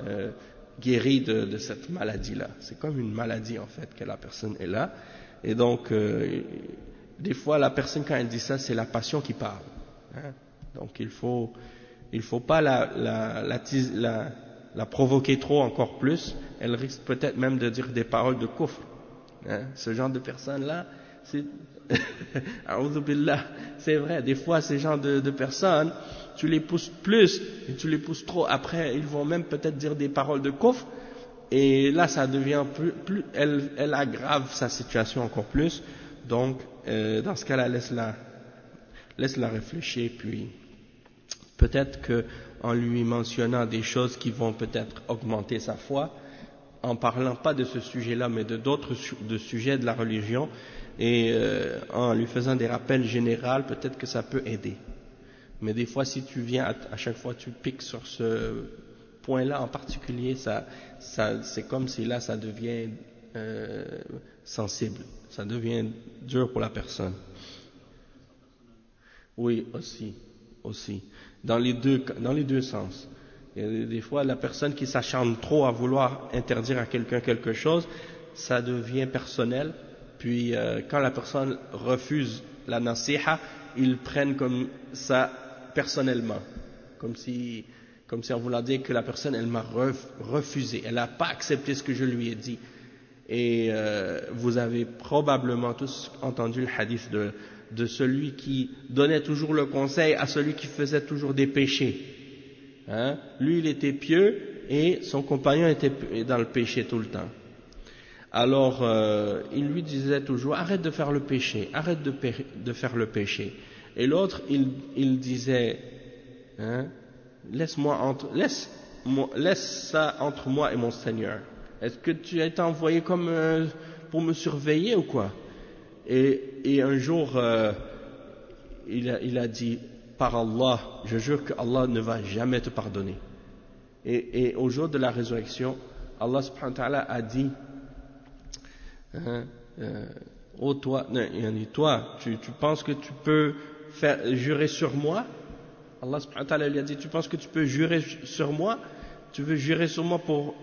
guérie de cette maladie-là. C'est comme une maladie en fait que la personne est là. Et donc des fois la personne quand elle dit ça, c'est la passion qui parle. Hein? Donc il faut pas la provoquer trop encore plus. Elle risque peut-être même de dire des paroles de kufr. Hein? Ce genre de personnes-là, c'est A'udhu billah, c'est vrai. Des fois, ces genres de personnes, tu les pousses plus et tu les pousses trop. Après, ils vont même peut-être dire des paroles de kufr. Et là, ça devient plus elle aggrave sa situation encore plus. Donc, dans ce cas-là, laisse-la réfléchir, puis peut-être que en lui mentionnant des choses qui vont peut-être augmenter sa foi, en parlant pas de ce sujet-là, mais de d'autres sujets de la religion, et en lui faisant des rappels généraux, peut-être que ça peut aider. Mais des fois, si tu viens à chaque fois tu piques sur ce point-là en particulier, c'est comme si là ça devient sensible, ça devient dur pour la personne. Oui, aussi, dans les deux sens. Il y a des fois, la personne qui s'acharne trop à vouloir interdire à quelqu'un quelque chose, ça devient personnel. Puis quand la personne refuse la nasiha, ils prennent comme ça personnellement, comme si on voulait dire que la personne elle m'a refusé, elle n'a pas accepté ce que je lui ai dit. Et vous avez probablement tous entendu le hadith de celui qui donnait toujours le conseil à celui qui faisait toujours des péchés. Hein? Lui, il était pieux et son compagnon était dans le péché tout le temps. Alors, il lui disait toujours, arrête de faire le péché, arrête de faire le péché. Et l'autre, il disait, hein, laisse ça entre moi et mon Seigneur. Est-ce que tu as été envoyé comme pour me surveiller ou quoi? Et un jour, il a dit, par Allah, je jure que Allah ne va jamais te pardonner. Et au jour de la résurrection, Allah subhanahu wa ta'ala a dit, oh toi, tu penses que tu peux jurer sur moi? Allah subhanahu wa ta'ala lui a dit, tu penses que tu peux jurer sur moi? Tu veux jurer sur moi pour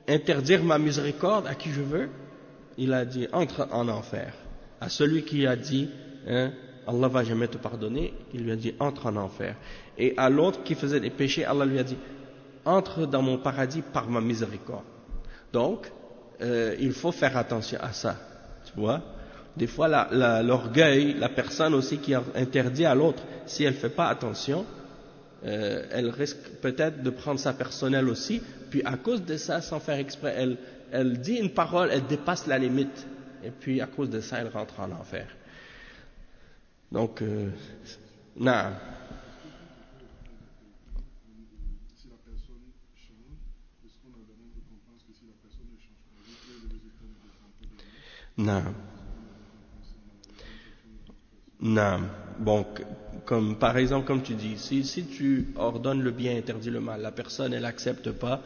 interdire ma miséricorde à qui je veux? Il a dit, entre en enfer. À celui qui a dit, Allah va jamais te pardonner, il lui a dit, entre en enfer. Et à l'autre qui faisait des péchés, Allah lui a dit, entre dans mon paradis par ma miséricorde. Donc, il faut faire attention à ça, tu vois. Des fois, l'orgueil, la personne aussi qui interdit à l'autre, si elle ne fait pas attention, elle risque peut-être de prendre ça personnel aussi, puis à cause de ça, sans faire exprès, elle dit une parole, elle dépasse la limite, et puis à cause de ça, elle rentre en enfer. Donc, naam. Non. Non. Bon, comme par exemple, comme tu dis, si tu ordonnes le bien, interdis le mal, la personne elle accepte pas,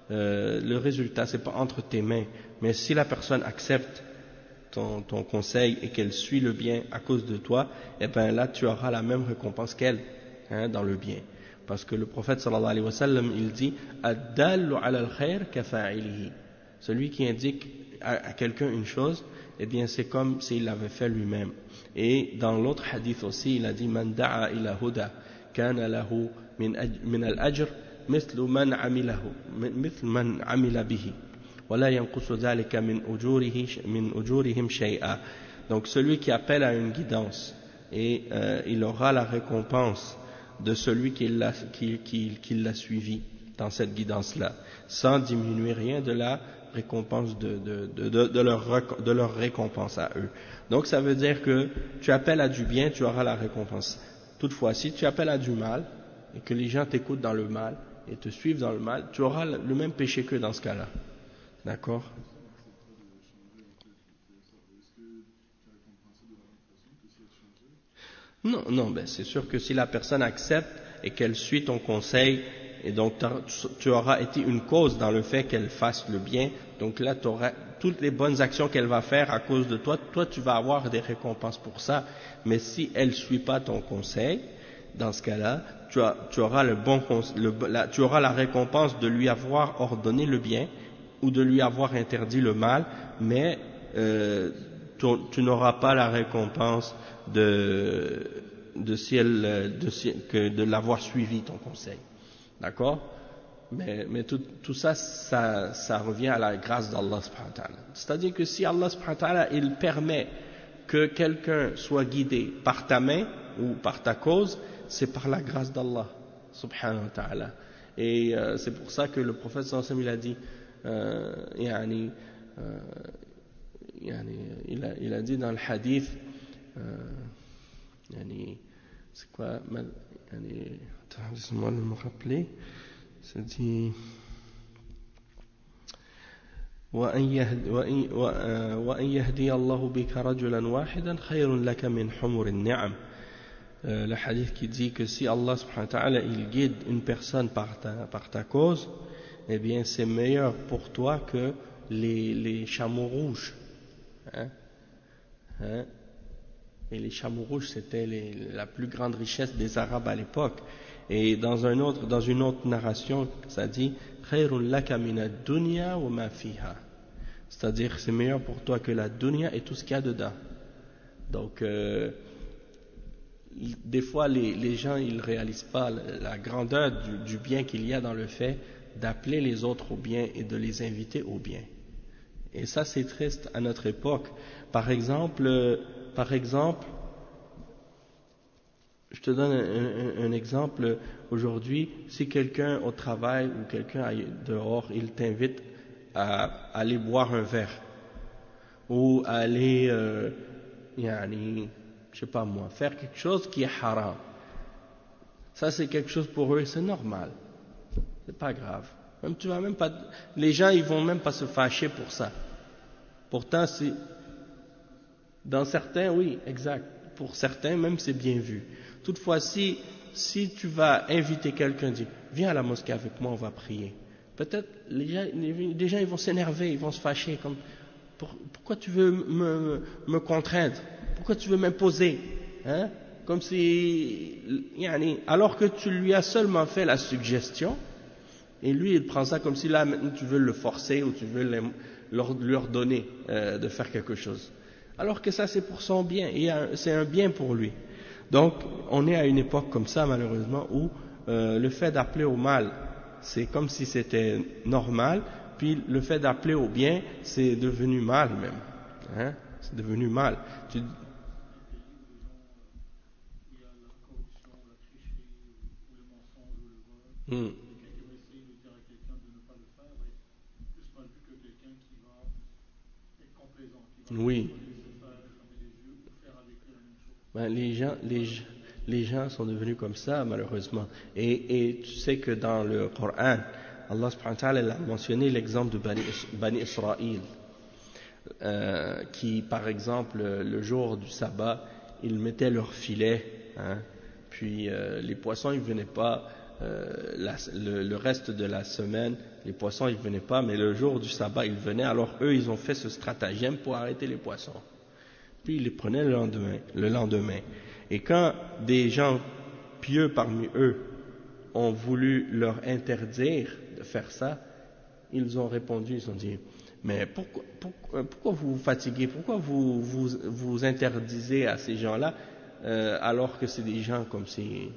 le résultat c'est pas entre tes mains. Mais si la personne accepte ton conseil et qu'elle suit le bien à cause de toi, eh ben là tu auras la même récompense qu'elle, hein, dans le bien. Parce que le prophète sallallahu alayhi wa sallam, il dit Ad-dallu ala al-khair kafa'ilihi. Celui qui indique à quelqu'un une chose, eh bien c'est comme s'il l'avait fait lui-même. Et dans l'autre hadith aussi, il a dit Man da'a ila huda kana lahu min al-ajr مثل من عمله مثل من عمل به ولا ينقص ذلك من أجورهم شيئا. Donc celui qui appelle à une guidance, et il aura la récompense de celui qui l'a suivi dans cette guidance-là, sans diminuer rien de la récompense de leur récompense à eux. Donc ça veut dire que tu appelles à du bien, tu auras la récompense. Toutefois, si tu appelles à du mal, et que les gens t'écoutent dans le mal, et te suivent dans le mal, tu auras le même péché qu'eux dans ce cas-là. D'accord? Non, non, ben c'est sûr que si la personne accepte et qu'elle suit ton conseil, et donc tu auras été une cause dans le fait qu'elle fasse le bien, donc là tu auras toutes les bonnes actions qu'elle va faire à cause de toi, toi tu vas avoir des récompenses pour ça. Mais si elle ne suit pas ton conseil, dans ce cas-là, tu auras tu auras la récompense de lui avoir ordonné le bien ou de lui avoir interdit le mal, mais tu n'auras pas la récompense de l'avoir suivi ton conseil. D'accord? Mais tout ça, ça revient à la grâce d'Allah subhanahu wa ta'ala. C'est-à-dire que si Allah subhanahu wa ta'ala, il permet que quelqu'un soit guidé par ta main ou par ta cause, c'est par la grâce d'Allah subhanahu wa ta'ala. Et c'est pour ça que le prophète sallallahu alayhi wa sallam, il a dit dans le hadith, c'est quoi, laissez-moi me rappeler, c'est dit وأن يهدي الله بك رجلا واحدا خير لك من حمر النعم. Le hadith qui dit que si Allah subhanahu wa ta'ala il guide une personne par ta cause, eh bien c'est meilleur pour toi que les chameaux rouges. Et les chameaux rouges c'était la plus grande richesse des Arabes à l'époque. Et dans une autre narration, ça dit خير لك من الدنيا وما فيها. C'est-à-dire c'est meilleur pour toi que la dunya et tout ce qu'il y a dedans. Donc des fois les gens ils réalisent pas la grandeur du bien qu'il y a dans le fait d'appeler les autres au bien et de les inviter au bien. Et ça c'est triste à notre époque. Par exemple, je te donne un exemple. Aujourd'hui, si quelqu'un au travail ou quelqu'un dehors, il t'invite à aller boire un verre ou à aller, je sais pas moi, faire quelque chose qui est haram. Ça c'est quelque chose pour eux, c'est normal. C'est pas grave. Même les gens ils vont même pas se fâcher pour ça. Pourtant dans certains, oui, exact. Pour certains même c'est bien vu. Toutefois si tu vas inviter quelqu'un, dire viens à la mosquée avec moi, on va prier. Peut-être les gens ils vont s'énerver, ils vont se fâcher comme pourquoi tu veux me contraindre? Pourquoi tu veux m'imposer? Hein? Comme si alors que tu lui as seulement fait la suggestion et lui il prend ça comme si là maintenant tu veux le forcer ou tu veux lui ordonner de faire quelque chose. Alors que ça c'est pour son bien et c'est un bien pour lui. Donc on est à une époque comme ça malheureusement où le fait d'appeler au mal c'est comme si c'était normal, puis le fait d'appeler au bien c'est devenu mal même, hein? C'est devenu mal. Oui. Ben, les gens sont devenus comme ça malheureusement. Et tu sais que dans le Coran, Allah subhanahu wa ta'ala a mentionné l'exemple de Bani Israël. qui, par exemple, le jour du sabbat, ils mettaient leur filet, hein, puis les poissons, ils venaient pas, le reste de la semaine, les poissons, ils venaient pas, mais le jour du sabbat, ils venaient, alors eux, ils ont fait ce stratagème pour arrêter les poissons. Puis ils les prenaient le lendemain. Et quand des gens pieux parmi eux ont voulu leur interdire de faire ça, ils ont répondu, ils ont dit, mais pourquoi vous vous fatiguez, pourquoi vous interdisez à ces gens-là, alors que c'est des gens comme c'est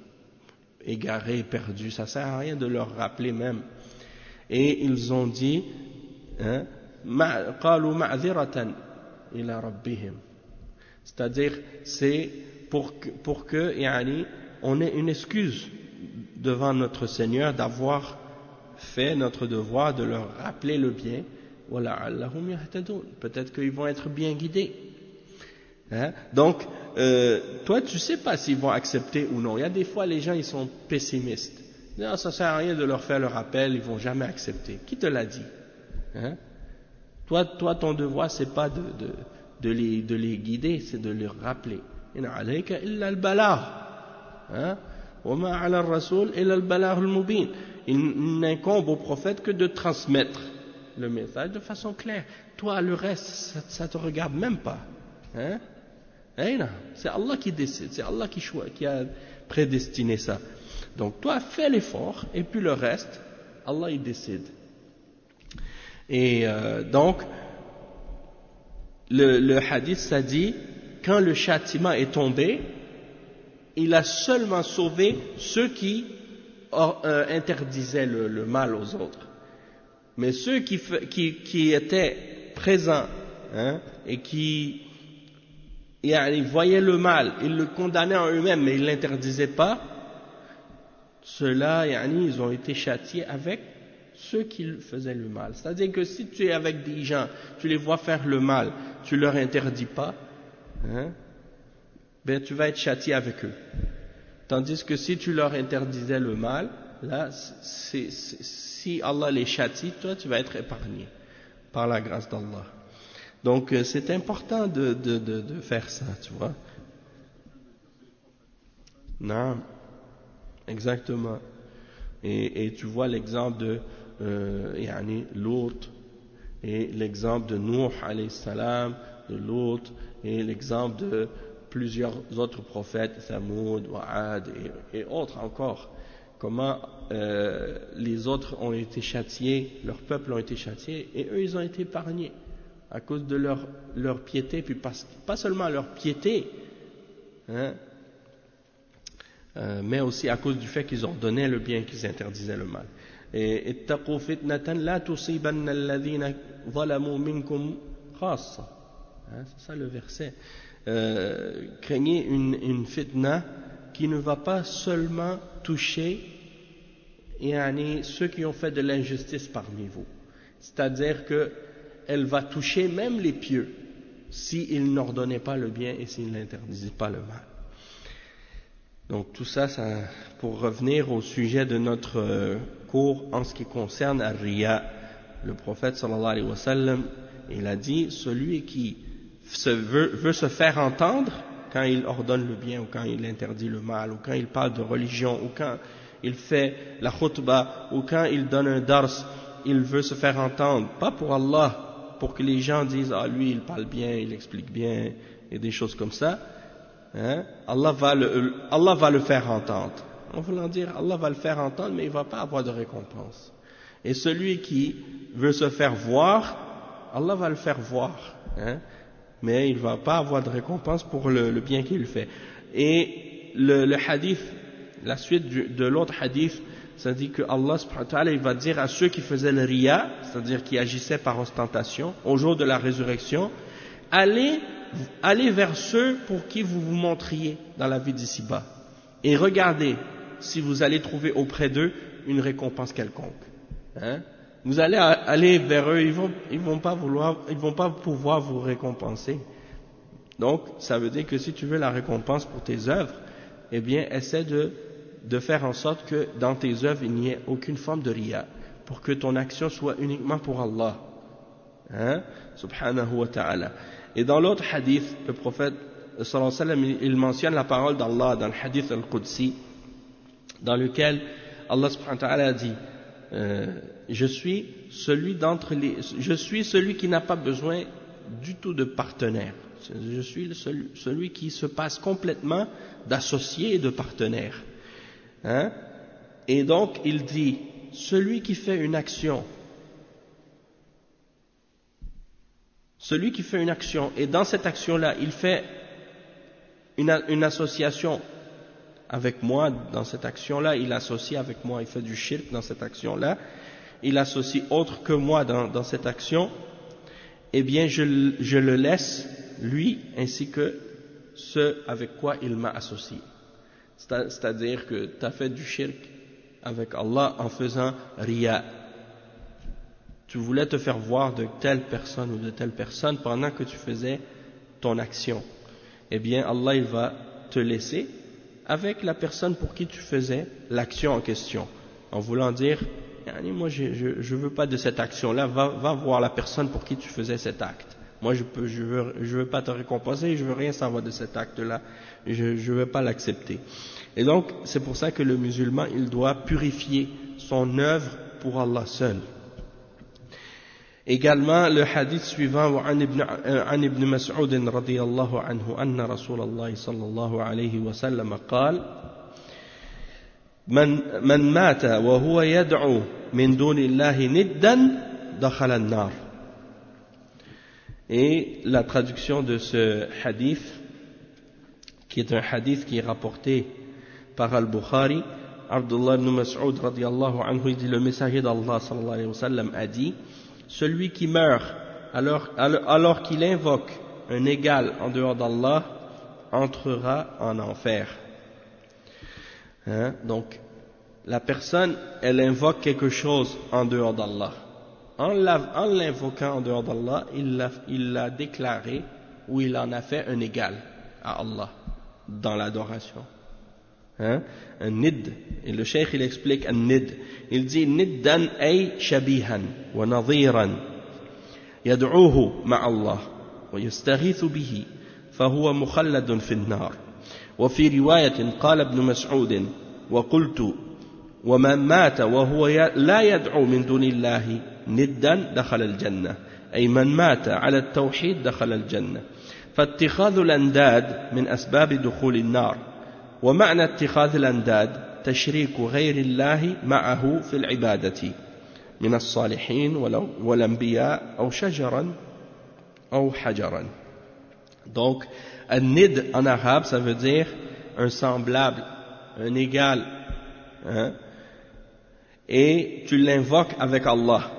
égarés, perdus, ça sert à rien de leur rappeler même. Et ils ont dit, hein, قالوا معذرة إلى ربهم, c'est-à-dire c'est pour que yani, on ait une excuse devant notre Seigneur d'avoir fait notre devoir de leur rappeler le bien. Peut-être qu'ils vont être bien guidés. Hein? Donc, toi, tu sais pas s'ils vont accepter ou non. Il y a des fois, les gens, ils sont pessimistes. Non, ça sert à rien de leur faire le rappel, ils vont jamais accepter. Qui te l'a dit? Hein? Toi, ton devoir, c'est pas de les guider, c'est de leur rappeler. In alayka illa al-balagh. Hein? Wa ma 'ala ar-rasul illa al-balagh al-mubin. Il n'incombe au prophète que de transmettre le message de façon claire. Toi, le reste, ça te regarde même pas. Hein? C'est Allah qui décide, c'est Allah qui a prédestiné ça. Donc toi, fais l'effort, et puis le reste, Allah il décide. Et donc, le hadith, ça dit, quand le châtiment est tombé, il a seulement sauvé ceux qui interdisaient le mal aux autres. Mais ceux qui étaient présents, hein, et qui ils voyaient le mal, ils le condamnaient en eux-mêmes, mais ils ne l'interdisaient pas, ceux-là, ils ont été châtiés avec ceux qui faisaient le mal. C'est-à-dire que si tu es avec des gens, tu les vois faire le mal, tu ne leur interdis pas, hein, ben tu vas être châtié avec eux. Tandis que si tu leur interdisais le mal, là, si Allah les châtie, toi tu vas être épargné par la grâce d'Allah. Donc c'est important de faire ça, tu vois. Non, exactement. Et tu vois l'exemple de Lot, et l'exemple de Nuh alayhi salam, de Lot, et l'exemple de plusieurs autres prophètes, Thamoud, Wa'ad et autres encore. Comment les autres ont été châtiés, leur peuple ont été châtiés, et eux ils ont été épargnés à cause de leur piété, puis pas seulement leur piété, hein, mais aussi à cause du fait qu'ils ordonnaient le bien, qu'ils interdisaient le mal. Et ittaqu fitnatan la tusibanna alladhina zalamu minkum khassa. C'est ça le verset. Craignez une fitna qui ne va pas seulement toucher ceux qui ont fait de l'injustice parmi vous. C'est-à-dire que elle va toucher même les pieux s'ils n'ordonnaient pas le bien et s'ils n'interdisaient pas le mal. Donc tout ça, pour revenir au sujet de notre cours en ce qui concerne Ar-Riya, le prophète sallallahu alayhi wa sallam, il a dit, celui qui veut se faire entendre quand il ordonne le bien ou quand il interdit le mal ou quand il parle de religion ou quand il fait la khutbah ou quand il donne un dars, il veut se faire entendre, pas pour Allah, pour que les gens disent, ah lui il parle bien, il explique bien et des choses comme ça, hein? Allah va le faire entendre. En voulant dire, Allah va le faire entendre, mais il ne va pas avoir de récompense. Et celui qui veut se faire voir, Allah va le faire voir, hein? Mais il ne va pas avoir de récompense pour le bien qu'il fait. Et le hadith, la suite de l'autre hadith, ça dit que Allah subhanahu wa ta'ala, il va dire à ceux qui faisaient le riya, c'est-à-dire qui agissaient par ostentation, au jour de la résurrection, allez vers ceux pour qui vous vous montriez dans la vie d'ici-bas, et regardez si vous allez trouver auprès d'eux une récompense quelconque. Hein? Vous allez aller vers eux, ils vont pas pouvoir vous récompenser. Donc, ça veut dire que si tu veux la récompense pour tes œuvres, eh bien, essaie de faire en sorte que dans tes œuvres, il n'y ait aucune forme de riya, pour que ton action soit uniquement pour Allah. hein, subhanahu wa ta'ala. Et dans l'autre hadith, le prophète sallallahu alayhi wa sallam, il mentionne la parole d'Allah dans le hadith al-Qudsi, dans lequel Allah subhanahu wa ta'ala dit je suis celui qui n'a pas besoin du tout de partenaire. Je suis celui qui se passe complètement d'associé et de partenaire. Hein? Et donc il dit celui qui fait une action et dans cette action-là il fait une association avec moi, dans cette action-là il associe avec moi, il fait du shirk dans cette action-là, il associe autre que moi dans cette action, eh bien je le laisse lui ainsi que ceux avec quoi il m'a associé. C'est-à-dire que tu as fait du shirk avec Allah en faisant riya. Tu voulais te faire voir de telle personne ou de telle personne pendant que tu faisais ton action. Eh bien Allah il va te laisser avec la personne pour qui tu faisais l'action en question, en voulant dire moi je veux pas de cette action-là, va voir la personne pour qui tu faisais cet acte. Moi je veux pas te récompenser, je veux rien savoir de cet acte-là, je veux pas l'accepter. Et donc c'est pour ça que le musulman il doit purifier son œuvre pour Allah seul. Également le hadith suivant عن ابن مسعود رضي الله عنه أن رسول الله صلى الله عليه وسلم قال من مات وهو يدعو من دون الله ندا دخل النار. Et la traduction de ce hadith, qui est un hadith qui est rapporté par Al-Bukhari, Abdullah ibn Mas'ud radiyallahu anhu, il dit le messager d'Allah sallallahu alayhi wa sallam a dit celui qui meurt alors qu'il invoque un égal en dehors d'Allah entrera en enfer. Hein? Donc la personne elle invoque quelque chose en dehors d'Allah. En l'invoquant en dehors d'Allah, il l'a déclaré ou il en a fait un égal à Allah dans l'adoration. Hein? Un nid. Et le cheikh il explique un nid. Il dit niddan ay shabihan wa nadhiran yad'uhu ma'a Allah wa yastaghithu bihi fahuwa mukhalladun fi an-nar. وفي رواية قال ابن مسعود وقلت ومن مات وهو لا يدعو من دون الله ندا دخل الجنة أي من مات على التوحيد دخل الجنة. فاتخاذ الأنداد من أسباب دخول النار. ومعنى اتخاذ الأنداد تشريك غير الله معه في العبادة من الصالحين والأنبياء أو شجرا أو حجرا. Donc un nid en arabe ça veut dire un semblable, un égal, hein? Et tu l'invoques avec Allah,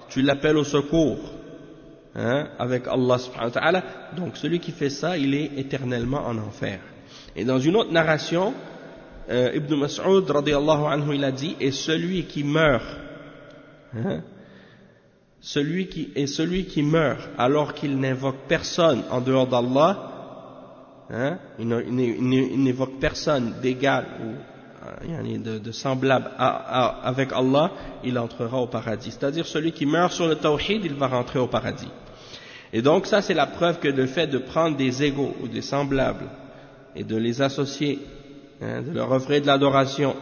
tu l'appelles au secours, hein? Avec Allah subhanahu wa ta'ala. Donc celui qui fait ça il est éternellement en enfer. Et dans une autre narration Ibn Mas'ud radiyallahu anhu il a dit et celui qui meurt, hein? celui qui meurt alors qu'il n'invoque personne en dehors d'Allah, hein? Il n'évoque personne d'égal ou de semblable avec Allah, il entrera au paradis. C'est-à-dire celui qui meurt sur le tawhid, il va rentrer au paradis. Et donc ça c'est la preuve que le fait de prendre des égaux ou des semblables et de les associer, hein, de leur offrir de l'adoration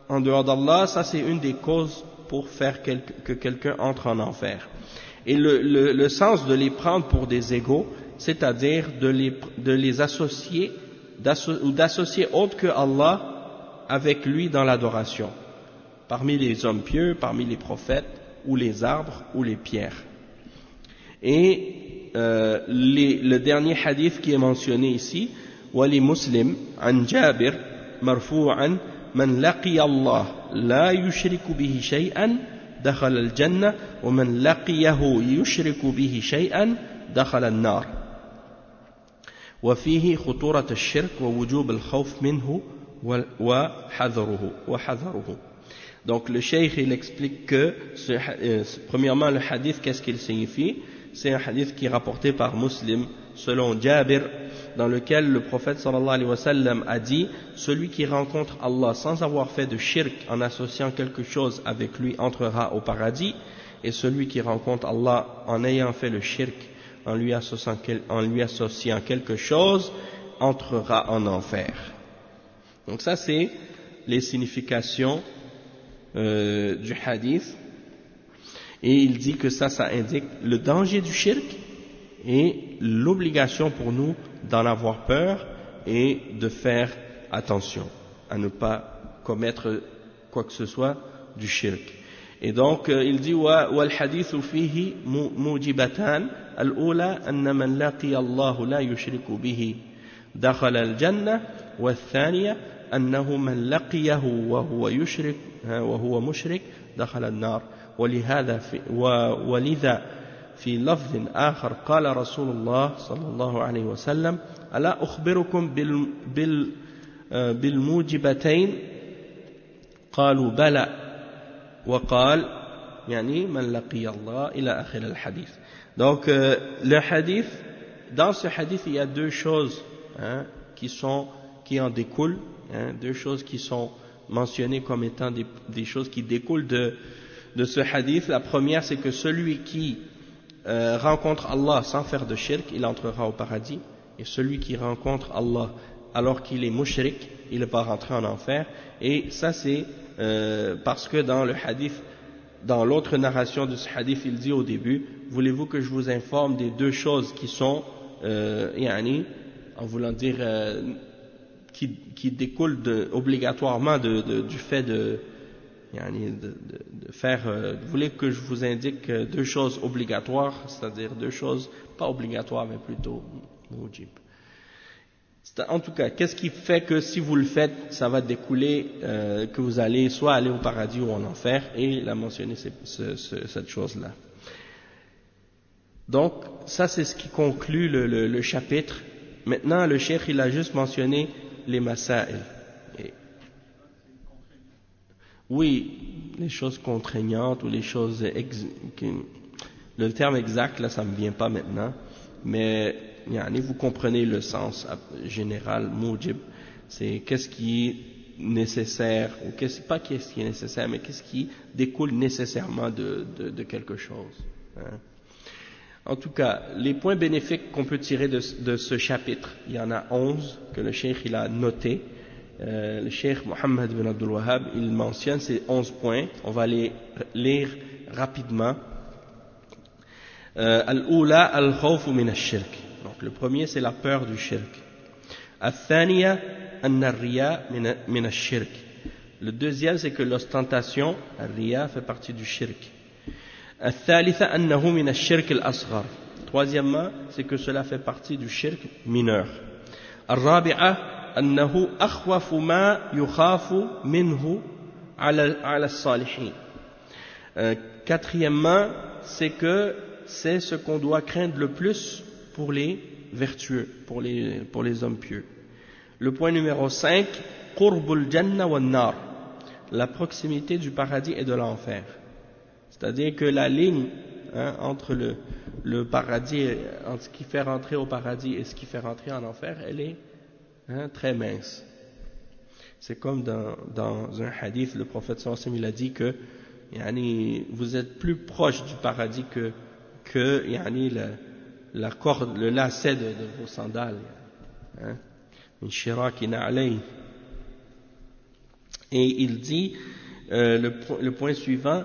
en dehors d'Allah, ça c'est une des causes pour faire que quelqu'un entre en enfer. Et le sens de les prendre pour des égaux, c'est-à-dire de les associer ou d'associer autre que Allah avec lui dans l'adoration, parmi les hommes pieux, parmi les prophètes, ou les arbres, ou les pierres. Et le dernier hadith qui est mentionné ici, wali Muslim, an Jabir, marfu'an, man laqiya Allah la yushriku bihi shay'an dakhala al-jannah wa man laqiyahu yushriku bihi shay'an dakhala an-nar. وفيه خطورة الشرك ووجوب الخوف منه وحذره. Donc le cheikh il explique que premièrement le hadith qu'est-ce qu'il signifie? C'est un hadith qui est rapporté par Muslim selon Jabir, dans lequel le prophète sallallahu alayhi wa sallam a dit celui qui rencontre Allah sans avoir fait de shirk en associant quelque chose avec lui entrera au paradis. et celui qui rencontre Allah en ayant fait le shirk, en lui associant quelque chose, entrera en enfer. Donc ça c'est les significations du hadith, et il dit que ça indique le danger du shirk et l'obligation pour nous d'en avoir peur et de faire attention à ne pas commettre quoi que ce soit du shirk. Et donc il dit wal hadithu fihi mujibatan al-ula anna man laqiya Allah la yushriku bihi dakhala al-jannah wa al-thaniya annahu man laqiyahu wa huwa mushrik dakhala an-nar ولذا في لفظ آخر قال رسول الله صلى الله عليه وسلم ألا أخبركم بالموجبتين قالوا بلى وقال يعني من لقي الله إلى آخر الحديث. Donc le hadith, dans ce hadith il y a deux choses qui en découlent, deux choses qui sont mentionnées comme étant des choses qui découlent de ce hadith. La première, c'est que celui qui rencontre Allah sans faire de shirk, il entrera au paradis, et celui qui rencontre Allah alors qu'il est mushrik, il va rentrer en enfer. Et ça c'est parce que dans le hadith, dans l'autre narration de ce hadith, il dit au début, voulez-vous que je vous informe des deux choses qui sont en voulant dire qui découlent obligatoirement du fait de faire, vous voulez que je vous indique deux choses obligatoires, c'est-à-dire deux choses pas obligatoires mais plutôt mujib. En tout cas, qu'est-ce qui fait que si vous le faites, ça va découler que vous allez soit aller au paradis ou en enfer, et il a mentionné cette chose-là. Donc, ça c'est ce qui conclut le chapitre. Maintenant, le cheikh il a juste mentionné les masail. Oui, les choses contraignantes ou les choses le terme exact là ça me vient pas maintenant, mais vous comprenez le sens général. Mujib, c'est qu'est-ce qui est nécessaire, ou pas qu'est-ce qui est nécessaire, mais qu'est-ce qui découle nécessairement de quelque chose. En tout cas, les points bénéfiques qu'on peut tirer de ce chapitre, il y en a 11 que le cheikh il a noté. Le cheikh Mohammed bin Abdul Wahhab, il mentionne ces 11 points. On va les lire rapidement. Al-Oula al-Khawf min al-Shirk. Donc le premier c'est la peur du shirk. Al-Thaniya an-Riya min al-Shirk. Le deuxième c'est que l'ostentation, al-Riya, fait partie du shirk. Al-Thalitha annahu min al-Shirk al-Asghar. Troisièmement, c'est que cela fait partie du shirk mineur. Al-Rabi'a أنه أخوف ما يخاف منه على الصالحين. Quatrièmement, c'est que c'est ce qu'on doit craindre le plus pour les vertueux, pour les hommes pieux. Le point numéro 5, قرب الجنة والنار, la proximité du paradis et de l'enfer. C'est-à-dire que la ligne entre le paradis, entre ce qui fait rentrer au paradis et ce qui fait rentrer en enfer, elle est très mince. C'est comme dans un hadith, le prophète sallallahu alayhi wa sallam, il a dit que vous êtes plus proche du paradis que la corde, le lacet de vos sandales. Min shirakina alayhi. Et il dit le point suivant,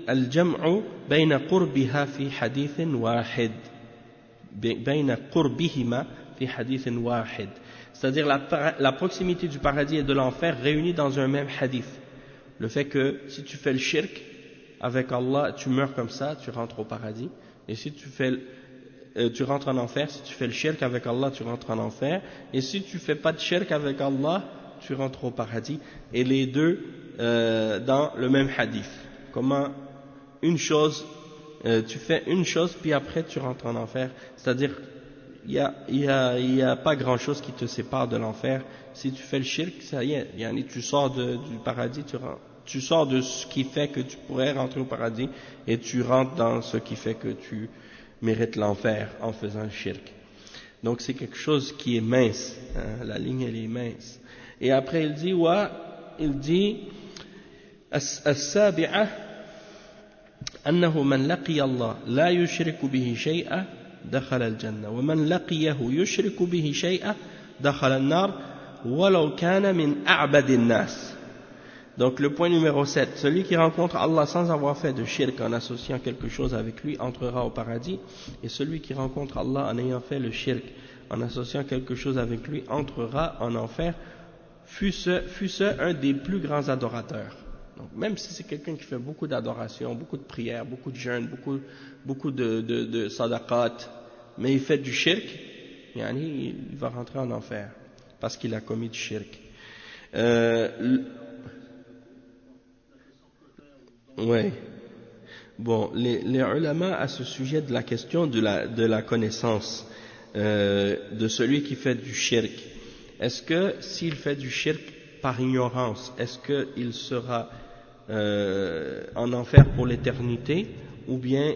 al-jam'u bayna qurbiha fi hadithin wahid, bayna qurbihima fi hadithin wahid, c'est-à-dire la proximité du paradis et de l'enfer réunis dans un même hadith. Le fait que si tu fais le shirk avec Allah, tu meurs comme ça, tu rentres au paradis, et si tu rentres en enfer, si tu fais le shirk avec Allah, tu rentres en enfer, et si tu fais pas de shirk avec Allah, tu rentres au paradis, et les deux dans le même hadith. Comment une chose, tu fais une chose puis après tu rentres en enfer, c'est-à-dire il y a pas grand chose qui te sépare de l'enfer. Si tu fais le shirk, ça y est, tu sors du paradis, tu sors de ce qui fait que tu pourrais rentrer au paradis et tu rentres dans ce qui fait que tu mérites l'enfer en faisant le shirk. Donc c'est quelque chose qui est mince, la ligne elle est mince. Et après il dit as-sabi'ah أنه من لقي الله لا يشرك به شيئا دخل الجنة ومن لقيه يشرك به شيئا دخل النار ولو كان من أعبد الناس. Donc le point numéro 7, celui qui rencontre Allah sans avoir fait de shirk en associant quelque chose avec lui entrera au paradis, et celui qui rencontre Allah en ayant fait le shirk en associant quelque chose avec lui entrera en enfer, fût ce un des plus grands adorateurs. Donc même si c'est quelqu'un qui fait beaucoup d'adoration, beaucoup de prières, beaucoup de jeûnes, beaucoup de sadaqat, mais il fait du shirk, il va rentrer en enfer parce qu'il a commis du shirk. Ouais. Bon, les ulama à ce sujet de la question de la connaissance de celui qui fait du shirk, est-ce que s'il fait du shirk par ignorance, est-ce qu'il sera en enfer pour l'éternité, ou bien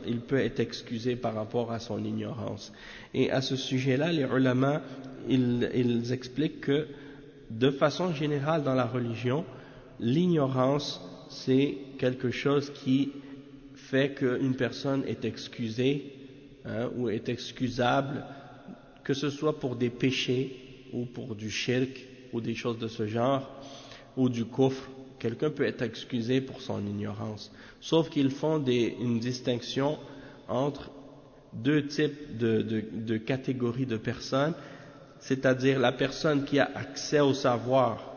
il peut être excusé par rapport à son ignorance? Et à ce sujet-là, les ulama ils expliquent que de façon générale dans la religion, l'ignorance c'est quelque chose qui fait qu'une personne est excusée ou est excusable, que ce soit pour des péchés ou pour du shirk ou des choses de ce genre, ou du kufr. Quelqu'un peut être excusé pour son ignorance, sauf qu'ils font une distinction entre deux types de catégories de personnes, c'est-à-dire la personne qui a accès au savoir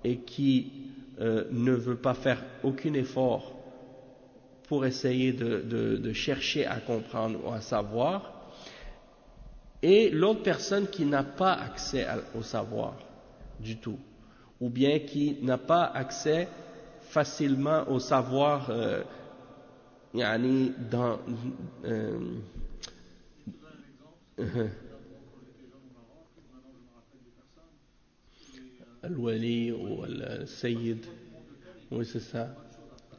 et qui ne veut pas faire aucun effort pour essayer de chercher à comprendre ou à savoir, et l'autre personne qui n'a pas accès au savoir du tout, ou bien qui n'a pas accès facilement au savoir dans Al-Wali ou Al-Sayyid. Oui, c'est ça.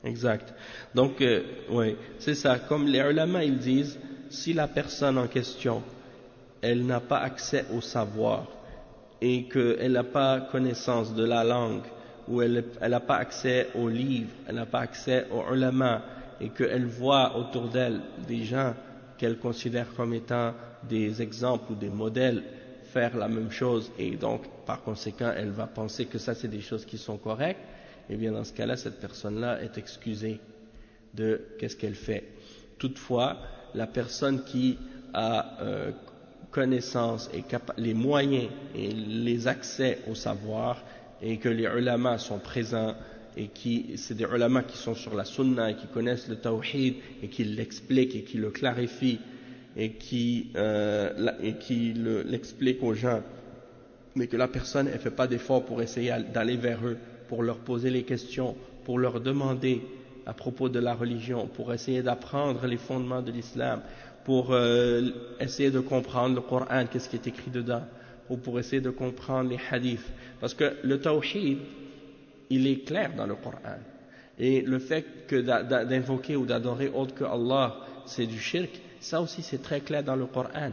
Exact. Donc, oui, c'est ça. Comme les ulama, ils disent, si la personne en question, elle n'a pas accès au savoir et qu'elle n'a pas connaissance de la langue, ou elle n'a pas accès aux livres, elle n'a pas accès aux ulama, et qu'elle voit autour d'elle des gens qu'elle considère comme étant des exemples ou des modèles faire la même chose, et donc par conséquent elle va penser que ça c'est des choses qui sont correctes, et bien dans ce cas-là cette personne-là est excusée de qu'est-ce qu'elle fait. Toutefois, la personne qui a connaissance et les moyens et les accès au savoir, et que les ulama sont présents, et c'est des ulama qui sont sur la sunna et qui connaissent le tawhid et qui l'expliquent et qui le clarifient et qui l'expliquent aux gens, mais que la personne ne fait pas d'effort pour essayer d'aller vers eux, pour leur poser les questions, pour leur demander à propos de la religion, pour essayer d'apprendre les fondements de l'islam, pour essayer de comprendre le Coran, qu'est-ce qui est écrit dedans, ou pour essayer de comprendre les hadiths. Parce que le tawhid, il est clair dans le Coran. Et le fait que d'invoquer ou d'adorer autre que Allah, c'est du shirk, ça aussi c'est très clair dans le Coran.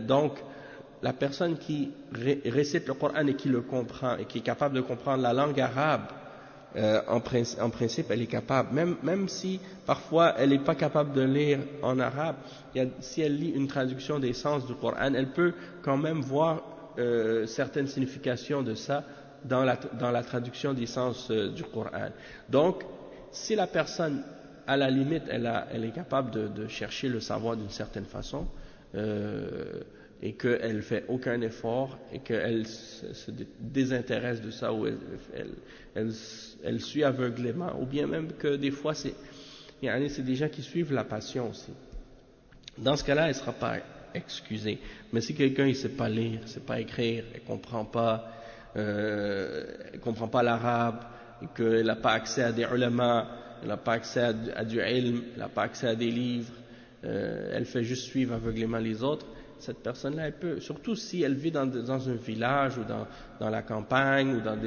Donc, la personne qui récite le Coran et qui le comprend, et qui est capable de comprendre la langue arabe, en principe, elle est capable, même si parfois elle n'est pas capable de lire en arabe, si elle lit une traduction des sens du Coran, elle peut quand même voir certaines significations de ça dans la traduction des sens du Coran. Donc, si la personne, à la limite, elle est capable de chercher le savoir d'une certaine façon, et qu'elle ne fait aucun effort, et qu'elle se désintéresse de ça, ou elle suit aveuglément, ou bien même que des fois c'est des gens qui suivent la passion aussi. Dans ce cas-là, elle ne sera pas excusée. Mais si quelqu'un ne sait pas lire, ne sait pas écrire, elle ne comprend pas l'arabe, et qu'elle n'a pas accès à des ulama, elle n'a pas accès à du ilm, elle n'a pas accès à des livres, elle fait juste suivre aveuglément les autres, cette personne-là, elle peut, surtout si elle vit dans un village ou dans la campagne ou dans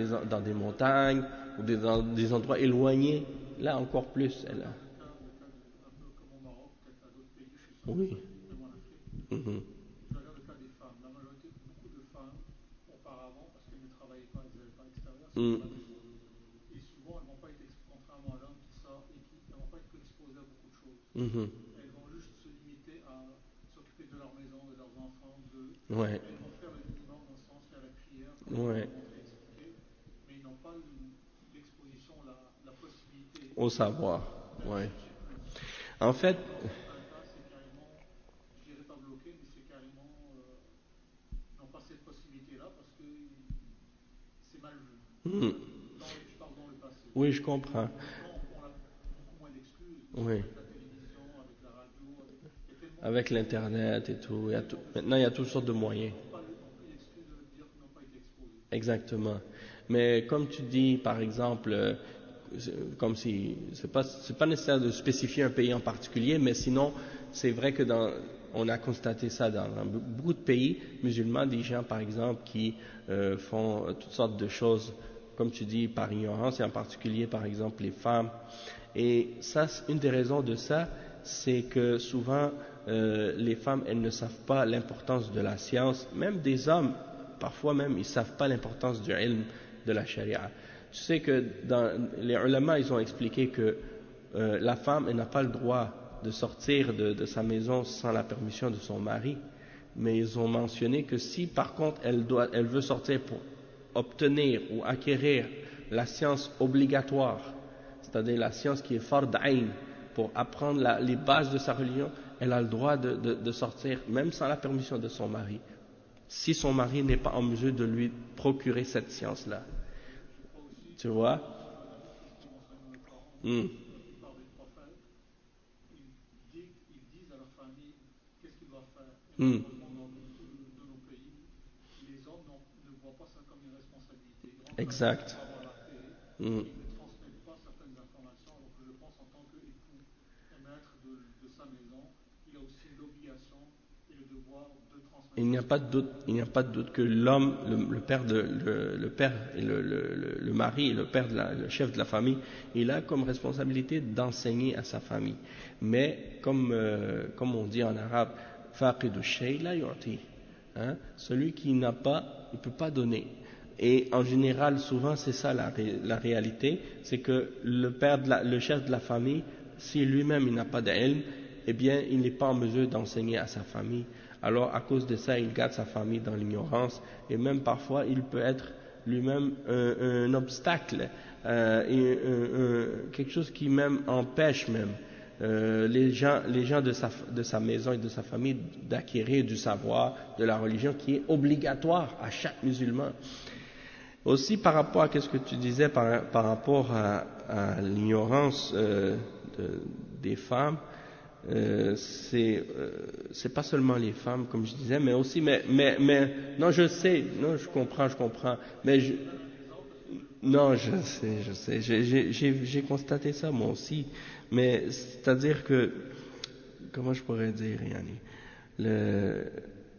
des montagnes ou dans des endroits éloignés, là encore plus, elle a. Oui. Mm-hmm. Mm. Mhm. Elles vont juste se limiter à s'occuper de leur maison, de leurs enfants, Ouais, elles vont faire le minimum dans le sens, faire la prière, comme on ouais, a montré, expliqué, mais ils n'ont pas l'exposition, la possibilité au savoir. d'aller Ouais. chercher plus. En fait, Et dans certains cas, c'est carrément, je dirais pas bloqué, mais c'est carrément, ils n'ont pas cette possibilité-là parce que c'est mal vu. hmm, Je parle dans le passé. oui, je comprends. Maintenant, on a beaucoup moins d'excuses, parce Oui. qu'avec la télévision, avec la radio, il y a tellement Avec l'internet et tout, maintenant il y a toutes sortes de moyens. n'ont plus d'excuses de dire qu'ils n'ont pas été exposés. Exactement. Mais comme tu dis, par exemple, comme si c'est pas nécessaire de spécifier un pays en particulier, mais sinon c'est vrai que on a constaté ça dans beaucoup de pays musulmans, des gens par exemple qui font toutes sortes de choses, comme tu dis, par ignorance, et en particulier par exemple les femmes. Et ça, une des raisons de ça, c'est que souvent les femmes, elles ne savent pas l'importance de la science, même des hommes, parfois même, ils ne savent pas l'importance du ilm de la charia. Tu sais que dans les ulama, ils ont expliqué que la femme, elle n'a pas le droit de sortir de sa maison sans la permission de son mari, mais ils ont mentionné que si par contre elle veut sortir pour obtenir ou acquérir la science obligatoire, c'est-à-dire la science qui est fard ayn, pour apprendre les bases de sa religion, elle a le droit de sortir, même sans la permission de son mari, si son mari n'est pas en mesure de lui procurer cette science-là. Je crois aussi Tu que vois? dans la vie, c'est ce qu'ils enseignent nos parents. Hmm. La plupart des prophètes, ils disent à leur famille qu'est-ce qu'ils doivent faire. Et Hmm. malheureusement, dans beaucoup de nos pays, les hommes ne voient pas ça comme une responsabilité. Ils rentrent à la maison Exact. pour avoir la paix Hmm. et ils ne transmettent pas certaines informations. Alors que je pense en tant qu'époux et maître de sa maison, il a aussi l'obligation et le devoir de transmettre. Il n'y a pas de doute, il n'y a pas de doute que l'homme, le père et le mari, le chef de la famille, il a comme responsabilité d'enseigner à sa famille. Mais comme on dit en arabe, faqidu shay la yu'ti, hein, celui qui n'a pas, il peut pas donner. Et en général, souvent, c'est ça la réalité, c'est que le chef de la famille, si lui-même il n'a pas d'ilm, eh bien, il n'est pas en mesure d'enseigner à sa famille. Alors, à cause de ça, il garde sa famille dans l'ignorance, et même parfois, il peut être lui-même un obstacle, quelque chose qui même empêche même les gens de sa maison et de sa famille d'acquérir du savoir, de la religion qui est obligatoire à chaque musulman. Aussi par rapport à ce que tu disais par rapport à l'ignorance des femmes, c'est pas seulement les femmes comme je disais, mais aussi mais non je sais, non je comprends, mais non je sais, j'ai constaté ça moi aussi, mais c'est-à-dire que comment je pourrais dire, Yanni,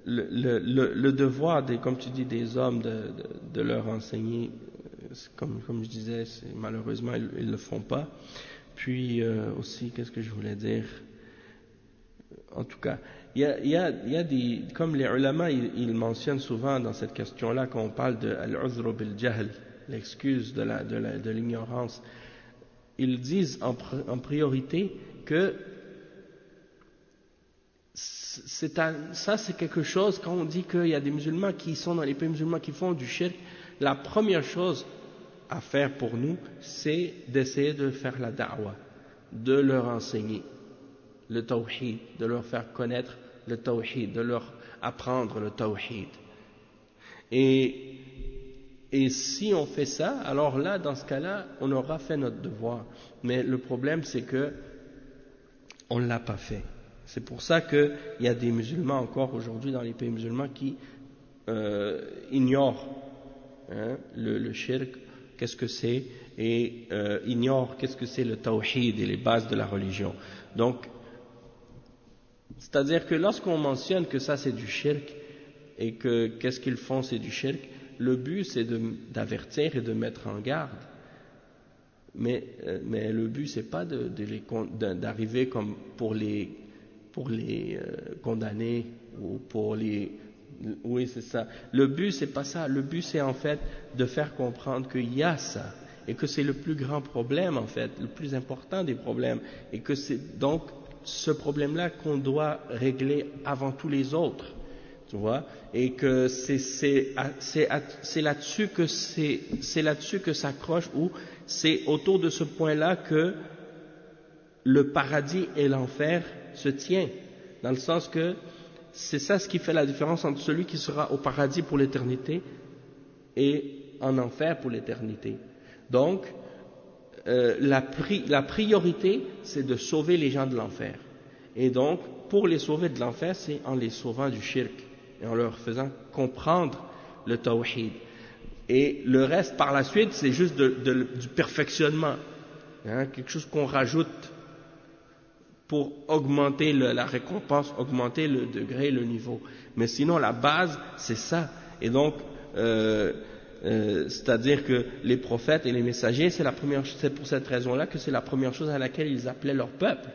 le devoir comme tu dis des hommes de leur enseigner, comme je disais, malheureusement ils le font pas. Puis aussi qu'est-ce que je voulais dire, en tout cas il y a des, comme les ulama ils mentionnent souvent dans cette question-là quand on parle de al-uzr bil-jahl, l'excuse de l'ignorance, ils disent en priorité que ça c'est quelque chose, quand on dit qu'il y a des musulmans qui sont dans les pays musulmans qui font du shirk, la première chose à faire pour nous, c'est d'essayer de faire la da'wah, de leur enseigner le tawhid, de leur faire connaître le tawhid, de leur apprendre le tawhid. Et si on fait ça, alors là, dans ce cas-là, on aura fait notre devoir. Mais le problème, c'est que on ne l'a pas fait. C'est pour ça qu'il y a des musulmans encore aujourd'hui dans les pays musulmans qui ignorent le shirk, qu'est-ce que c'est, et ignorent qu'est-ce que c'est le tawhid et les bases de la religion. Donc, c'est-à-dire que lorsqu'on mentionne que ça c'est du shirk et que qu'est-ce qu'ils font c'est du shirk, le but c'est d'avertir et de mettre en garde. Mais le but c'est pas d'arriver comme pour les condamner ou pour les... Oui c'est ça. Le but c'est pas ça. Le but c'est en fait de faire comprendre qu'il y a ça et que c'est le plus grand problème en fait, le plus important des problèmes, et que c'est donc ce problème-là qu'on doit régler avant tous les autres, tu vois, et que c'est là-dessus que s'accroche, ou c'est autour de ce point-là que le paradis et l'enfer se tient, dans le sens que c'est ça ce qui fait la différence entre celui qui sera au paradis pour l'éternité et en enfer pour l'éternité. Donc, la priorité, c'est de sauver les gens de l'enfer. Et donc, pour les sauver de l'enfer, c'est en les sauvant du shirk et en leur faisant comprendre le tawhid. Et le reste, par la suite, c'est juste du perfectionnement, hein, quelque chose qu'on rajoute pour augmenter la récompense, augmenter le degré, le niveau. Mais sinon, la base, c'est ça. Et donc, c'est-à-dire que les prophètes et les messagers, c'est pour cette raison-là que c'est la première chose à laquelle ils appelaient leur peuple.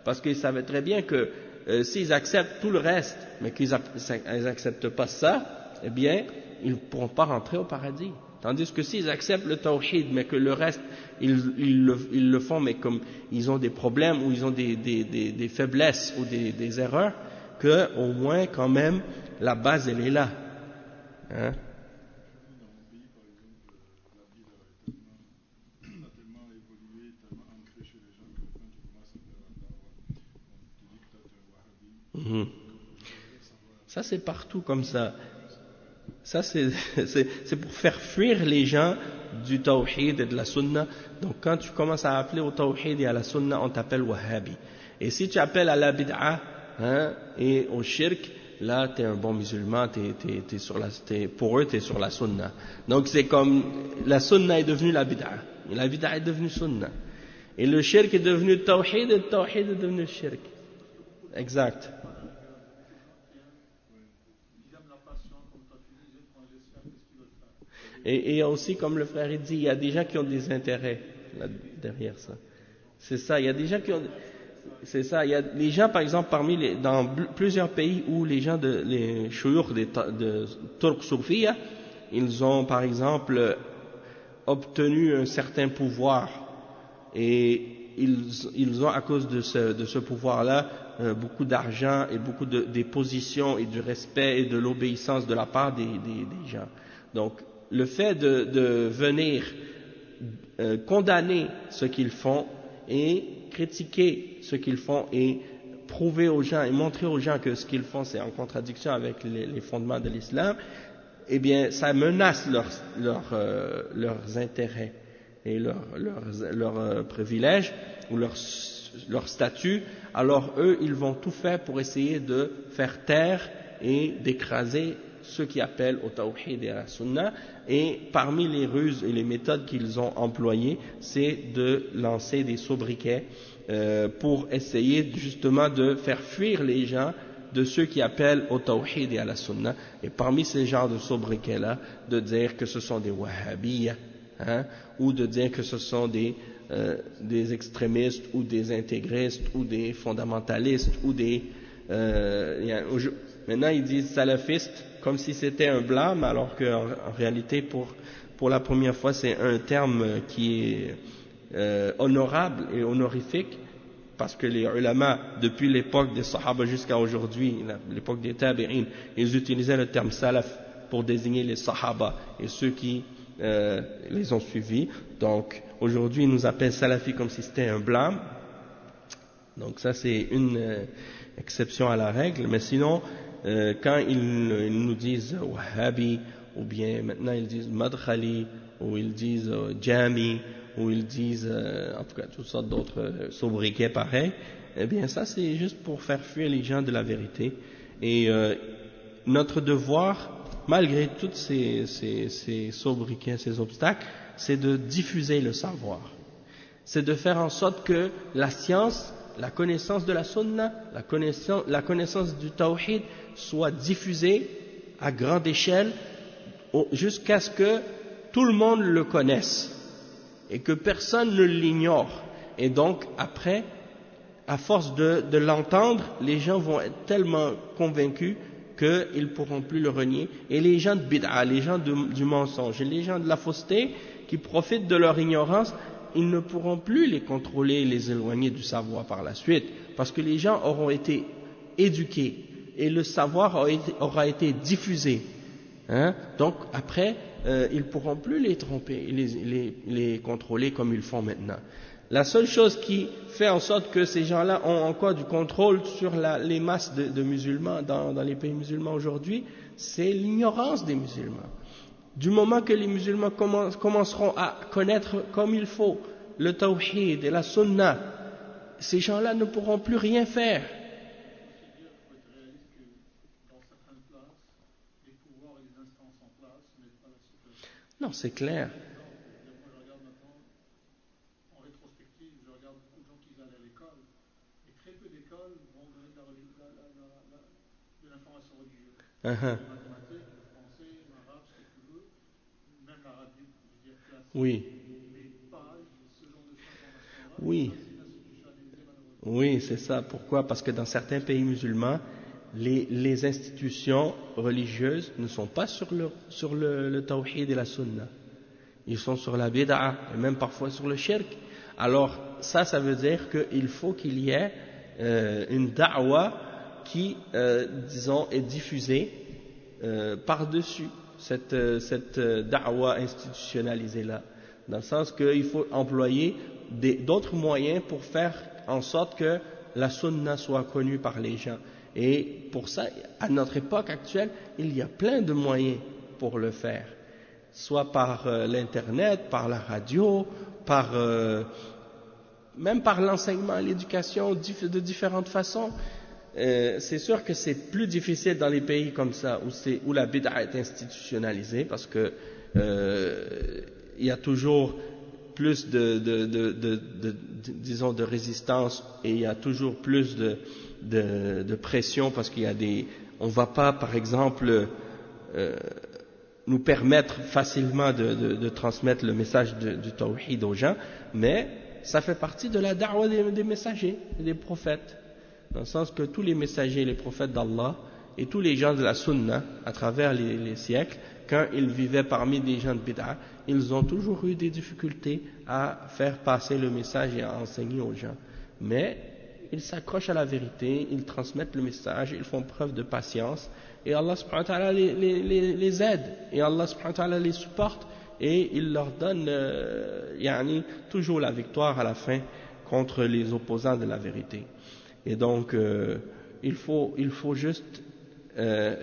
Parce qu'ils savaient très bien que s'ils acceptent tout le reste, mais qu'ils n'acceptent pas ça, eh bien, ils ne pourront pas rentrer au paradis. Tandis que s'ils acceptent le tawhid, mais que le reste, ils le font, mais comme ils ont des problèmes ou ils ont des faiblesses ou des erreurs, que au moins, quand même, la base, elle est là. Hein? Dans mon pays, par exemple, la bid'a a tellement évolué, tellement ancré chez les gens que quand tu commences à faire la dawa, on te dit que tu es un wahhabi. Ça, c'est partout comme ça. Ça, c'est pour faire fuir les gens du tawhid et de la sunna. Donc, quand tu commences à appeler au tawhid et à la sunna, on t'appelle wahhabi. Et si tu appelles à la bid'a, hein, et au shirk, là, t'es un bon musulman, pour eux, t'es sur la sunna. Donc, c'est comme, la sunna est devenue la bid'a. Et la bid'a est devenue sunna. Et le shirk est devenu tawhid, et le tawhid est devenu shirk. Exact. Et il y a aussi, comme le frère dit, il y a des gens qui ont des intérêts là, derrière ça. C'est ça, il y a des gens qui ont... C'est ça, il y a les gens, par exemple, dans plusieurs pays où les gens les chouyours de Turk Soufia, ils ont, par exemple, obtenu un certain pouvoir. Et ils ont, à cause de ce pouvoir-là, beaucoup d'argent et beaucoup des positions et du respect et de l'obéissance de la part des gens. Donc, le fait de venir condamner ce qu'ils font et critiquer ce qu'ils font et prouver aux gens et montrer aux gens que ce qu'ils font c'est en contradiction avec les fondements de l'islam, eh bien ça menace leurs intérêts et leurs privilèges ou leur statut. Alors eux, ils vont tout faire pour essayer de faire taire et d'écraser ceux qui appellent au tawhid et à la sunna, et parmi les ruses et les méthodes qu'ils ont employées, c'est de lancer des sobriquets pour essayer justement de faire fuir les gens de ceux qui appellent au tawhid et à la sunna, et parmi ces genres de sobriquets-là, de dire que ce sont des wahhabiyya, hein, ou de dire que ce sont des extrémistes ou des intégristes ou des fondamentalistes ou maintenant ils disent salafistes comme si c'était un blâme, alors qu'en réalité pour la première fois c'est un terme qui est honorable et honorifique, parce que les ulama depuis l'époque des sahaba jusqu'à aujourd'hui, l'époque des tabi'in, ils utilisaient le terme salaf pour désigner les sahaba et ceux qui les ont suivis. Donc aujourd'hui ils nous appellent salafi comme si c'était un blâme. Donc ça c'est une exception à la règle, mais sinon quand ils nous disent wahhabi, ou bien maintenant ils disent madkhali, ou ils disent jami, ou ils disent en tout cas toutes sortes d'autres sobriquets pareils, eh bien ça c'est juste pour faire fuir les gens de la vérité. Et notre devoir, malgré tous ces sobriquets, ces obstacles, c'est de diffuser le savoir. C'est de faire en sorte que la science, la connaissance de la sunna, la connaissance du tawhid soit diffusée à grande échelle jusqu'à ce que tout le monde le connaisse et que personne ne l'ignore. Et donc après, à force de l'entendre, les gens vont être tellement convaincus qu'ils ne pourront plus le renier. Et les gens de bid'a, les gens du mensonge et les gens de la fausseté, qui profitent de leur ignorance, ils ne pourront plus les contrôler et les éloigner du savoir par la suite, parce que les gens auront été éduqués et le savoir aura été diffusé. Hein? Donc après, ils ne pourront plus les tromper et les contrôler comme ils font maintenant. La seule chose qui fait en sorte que ces gens-là ont encore du contrôle sur les masses de musulmans dans les pays musulmans aujourd'hui, c'est l'ignorance des musulmans. Du moment que les musulmans commenceront à connaître comme il faut le tawhid et la sunna, ces gens-là ne pourront plus rien faire. Non, c'est clair. Moi, je regarde maintenant, en rétrospective, je regarde beaucoup de gens qui allaient à l'école, et très peu d'écoles vont donner de l'information religieuse. Le mathématique, le français, l'arabe, ce que tu veux, même l'arabe, je veux dire, classique. Oui. Mais pas ce genre d'information-là. Oui. Oui, c'est ça. Pourquoi? Parce que dans certains pays musulmans, les institutions religieuses ne sont pas sur le tawhid et la sunna. Ils sont sur la bid'a et même parfois sur le shirk. Alors ça veut dire qu'il faut qu'il y ait une da'wa qui, disons, est diffusée par-dessus cette da'wa institutionnalisée-là. Dans le sens qu'il faut employer d'autres moyens pour faire en sorte que la sunna soit connue par les gens. Et pour ça, à notre époque actuelle, il y a plein de moyens pour le faire. Soit par l'internet, par la radio, même par l'enseignement, l'éducation de différentes façons. C'est sûr que c'est plus difficile dans les pays comme ça, où la bid'a est institutionnalisée, parce que il y a toujours plus disons, de résistance, et il y a toujours plus de pression, parce qu'il y a on va pas, par exemple, nous permettre facilement de transmettre le message du tawhid aux gens, mais ça fait partie de la da'wa des messagers et des prophètes, dans le sens que tous les messagers et les prophètes d'Allah et tous les gens de la sunna à travers les siècles, quand ils vivaient parmi des gens de bid'a, ils ont toujours eu des difficultés à faire passer le message et à enseigner aux gens, mais ils s'accrochent à la vérité, ils transmettent le message, ils font preuve de patience, et Allah subhanahu wa ta'ala les aide, et Allah subhanahu wa ta'ala les supporte, et il leur donne toujours la victoire à la fin contre les opposants de la vérité. Et donc il faut juste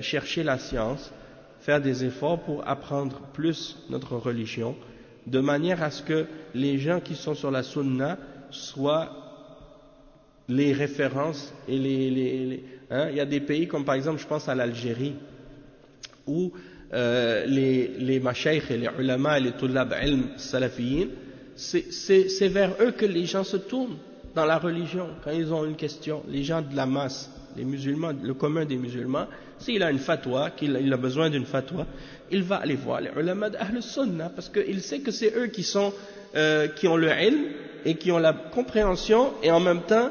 chercher la science, faire des efforts pour apprendre plus notre religion, de manière à ce que les gens qui sont sur la sunna soient les références et il y a des pays comme par exemple, je pense à l'Algérie, où les mashaykh et les ulama et les tullab ilm salafiyin, c'est vers eux que les gens se tournent dans la religion quand ils ont une question. Les gens de la masse, les musulmans, le commun des musulmans, s'il a une fatwa, qu'il a besoin d'une fatwa, il va aller voir les ulama d'Ahl Sunnah, parce qu'il sait que c'est eux qui ont le ilm et qui ont la compréhension, et en même temps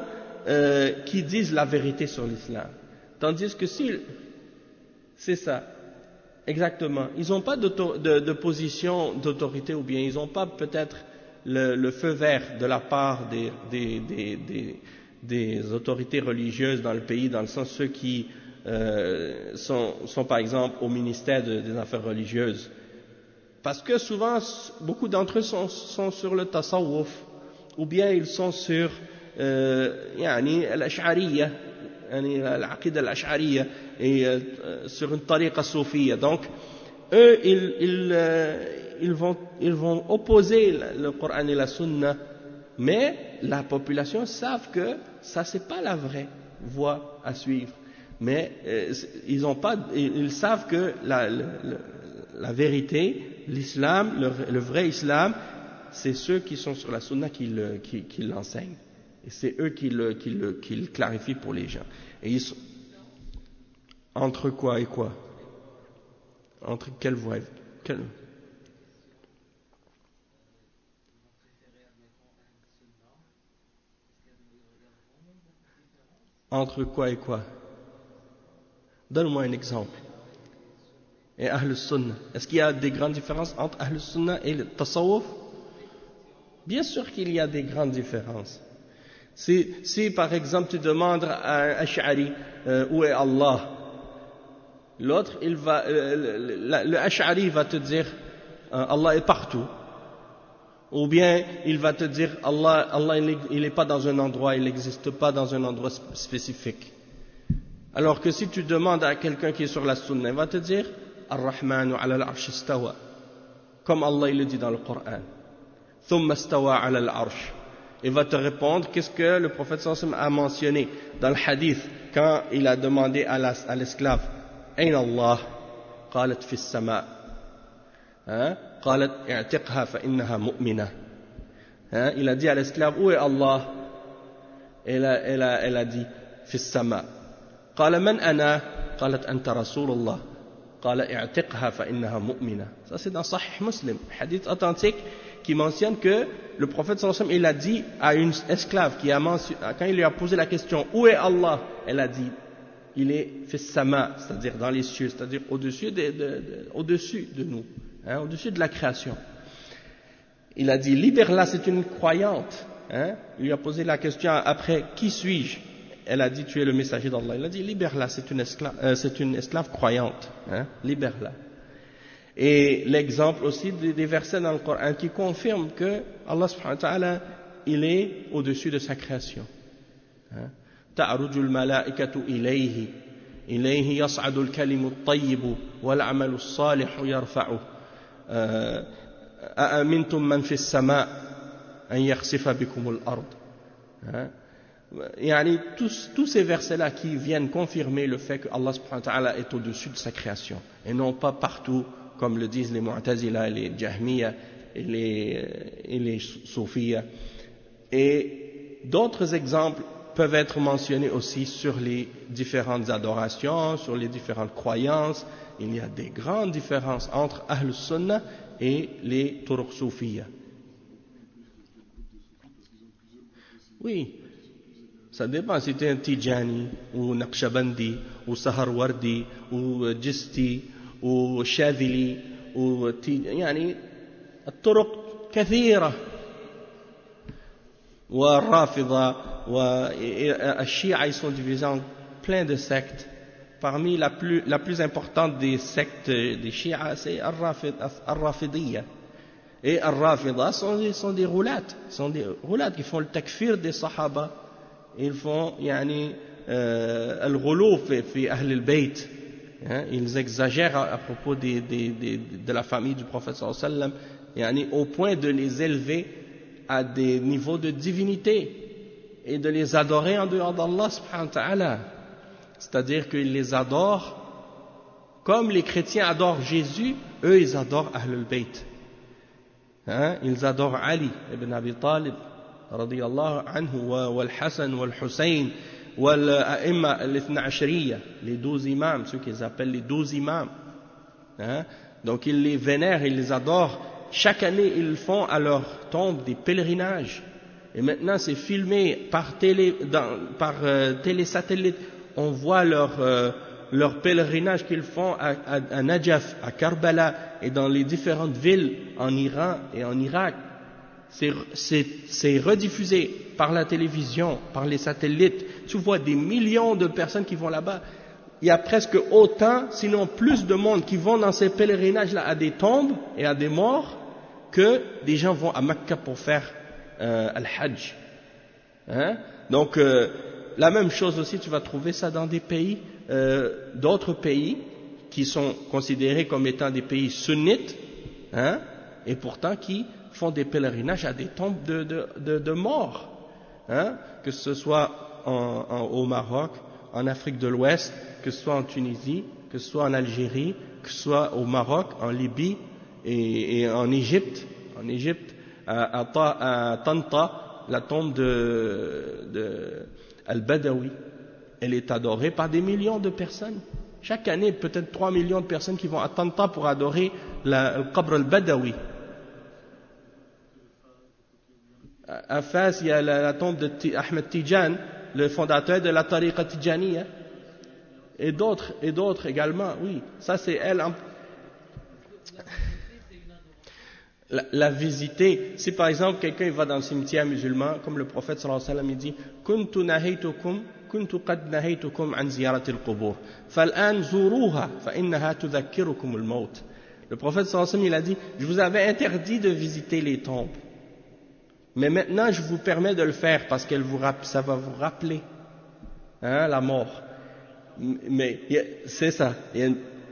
qui disent la vérité sur l'islam. Tandis que c'est ça, exactement, ils n'ont pas de position d'autorité, ou bien ils n'ont pas peut-être le feu vert de la part des autorités religieuses dans le pays, dans le sens ceux qui sont par exemple au ministère des affaires religieuses, parce que souvent beaucoup d'entre eux sont sur le tasawwuf, ou bien ils sont sur l'ash'ariyya, l'aqida al-ash'ariyya, et sur une tariqa soufiyya. Donc eux ils vont opposer le Coran et la Sunna, mais la population savent que ça c'est pas la vraie voie à suivre, mais ils savent que la vérité, l'islam, le vrai islam, c'est ceux qui sont sur la Sunna qui l'enseignent, et c'est eux qui le clarifient pour les gens. Et ils sont entre quoi et quoi? Entre quelle voie? Entre quoi et quoi? Donne-moi un exemple. et Ahl Sunnah. Est-ce qu'il y a des grandes différences entre Ahl Sunnah et le Tasawwuf? Bien sûr qu'il y a des grandes différences. Si par exemple tu demandes à un Ash'ari où est Allah, l'autre le Ash'ari va te dire Allah est partout, ou bien il va te dire Allah il n'est pas dans un endroit, il n'existe pas dans un endroit spécifique. Alors que si tu demandes à quelqu'un qui est sur la Sunna, il va te dire Ar-Rahmanu ala al-arsh istawa, comme Allah il le dit dans le Coran. Thumma istawa ala al-arsh. Il va te répondre qu'est-ce que le prophète sallallahu alayhi wa sallam a mentionné dans le hadith quand il a demandé à l'esclave Ayn Allah? Qalat fi as-sama. Qalat i'tiqha fa innaha mu'mina. Il a dit à l'esclave où est Allah? Elle a dit fi as-sama. Qala man ana? Qalat anta rasulullah. Qala i'tiqha fa innaha mu'mina. Ça c'est dans Sahih Muslim, hadith authentique qui mentionne que le prophète sallallahu alayhi wa sallam, il a dit à une esclave quand il lui a posé la question où est Allah, elle a dit il est fis sama, c'est-à-dire dans les cieux, c'est-à-dire au-dessus de nous, au-dessus de la création. Il a dit libère-la, c'est une croyante. Il lui a posé la question après qui suis-je? Elle a dit tu es le messager d'Allah. Il a dit libère-la, c'est une esclave croyante, libère-la. Et l'exemple aussi des versets dans le Coran qui confirment que Allah subhanahu wa ta'ala il est au-dessus de sa création. تعرج الملائكة إليه يصعد الكلم الطيب والعمل الصالح يرفعه أأمنتم من في السماء أن يخسف بكم الأرض. يعني tous ces versets-là qui viennent confirmer le fait que Allah subhanahu wa ta'ala est au-dessus de sa création et non pas partout comme le disent les Mu'tazila, les Jahmiya et les Soufiyya. Et d'autres exemples peuvent être mentionnés aussi sur les différentes adorations, sur les différentes croyances. Il y a des grandes différences entre Ahl Sunnah et les Turuq Soufiyya. Oui, ça dépend si tu es un Tijani, ou Naqshbandi, ou Saharwardi, ou Jisti, ou Shadhili, ou يعني الطرق كثيرة. والرافضة والشيعة, ils sont divisés en plein de sectes. Parmi la plus importante des sectes des chiites, c'est Ar-Rafidiyya. Et Ar-Rafida sont des roulates, qui font le takfir des sahaba. Ils font al-ghulou fi ahl al-bayt. Ils exagèrent à propos de la famille du prophète sallallahu alayhi wa sallam, au point de les élever à des niveaux de divinité et de les adorer en dehors d'Allah subhanahu wa ta'ala. C'est-à-dire qu'ils les adorent comme les chrétiens adorent Jésus, eux ils adorent Ahlul Bayt. Ils adorent Ali ibn Abi Talib radiyallahu anhu wal Hassan wal Hussein wal A'imma al-Ithna Ashriya, les 12 imams, ceux qu'ils appellent les 12 imams. Donc ils les vénèrent, ils les adorent. Chaque année ils font à leur tombe des pèlerinages. Et maintenant c'est filmé par télésatellite. On voit leur pèlerinage qu'ils font à Najaf, à Karbala et dans les différentes villes en Iran et en Irak. C'est rediffusé par la télévision, par les satellites. Tu vois des millions de personnes qui vont là-bas. Il y a presque autant, sinon plus de monde qui vont dans ces pèlerinages-là à des tombes et à des morts que des gens vont à Mecca pour faire Al-Hajj. Donc, la même chose aussi, tu vas trouver ça dans des pays, d'autres pays qui sont considérés comme étant des pays sunnites, et pourtant qui font des pèlerinages à des tombes de morts, que ce soit au Maroc, en Afrique de l'Ouest, que ce soit en Tunisie, que ce soit en Algérie, que ce soit au Maroc, en Libye et en Égypte. En Égypte, à Tanta, la tombe de Al-Badawi, elle est adorée par des millions de personnes. Chaque année, peut-être 3 millions de personnes qui vont à Tanta pour adorer le Qabr al-Badawi. À Fès, il y a la tombe de Ahmed Tijan, le fondateur de la Tariqa Tijaniya, et d'autres également, oui. Ça, c'est elle. la visiter. Si par exemple quelqu'un va dans le cimetière musulman, comme le prophète sallallahu alayhi wa sallam il dit كنت قد نهيتكم عن زيارة القبور فالآن زوروها فإنها تذكركم الموت. Le prophète sallallahu alayhi wa sallam il a dit, je vous avais interdit de visiter les tombes, mais maintenant je vous permets de le faire parce que ça va vous rappeler la mort. Mais c'est ça.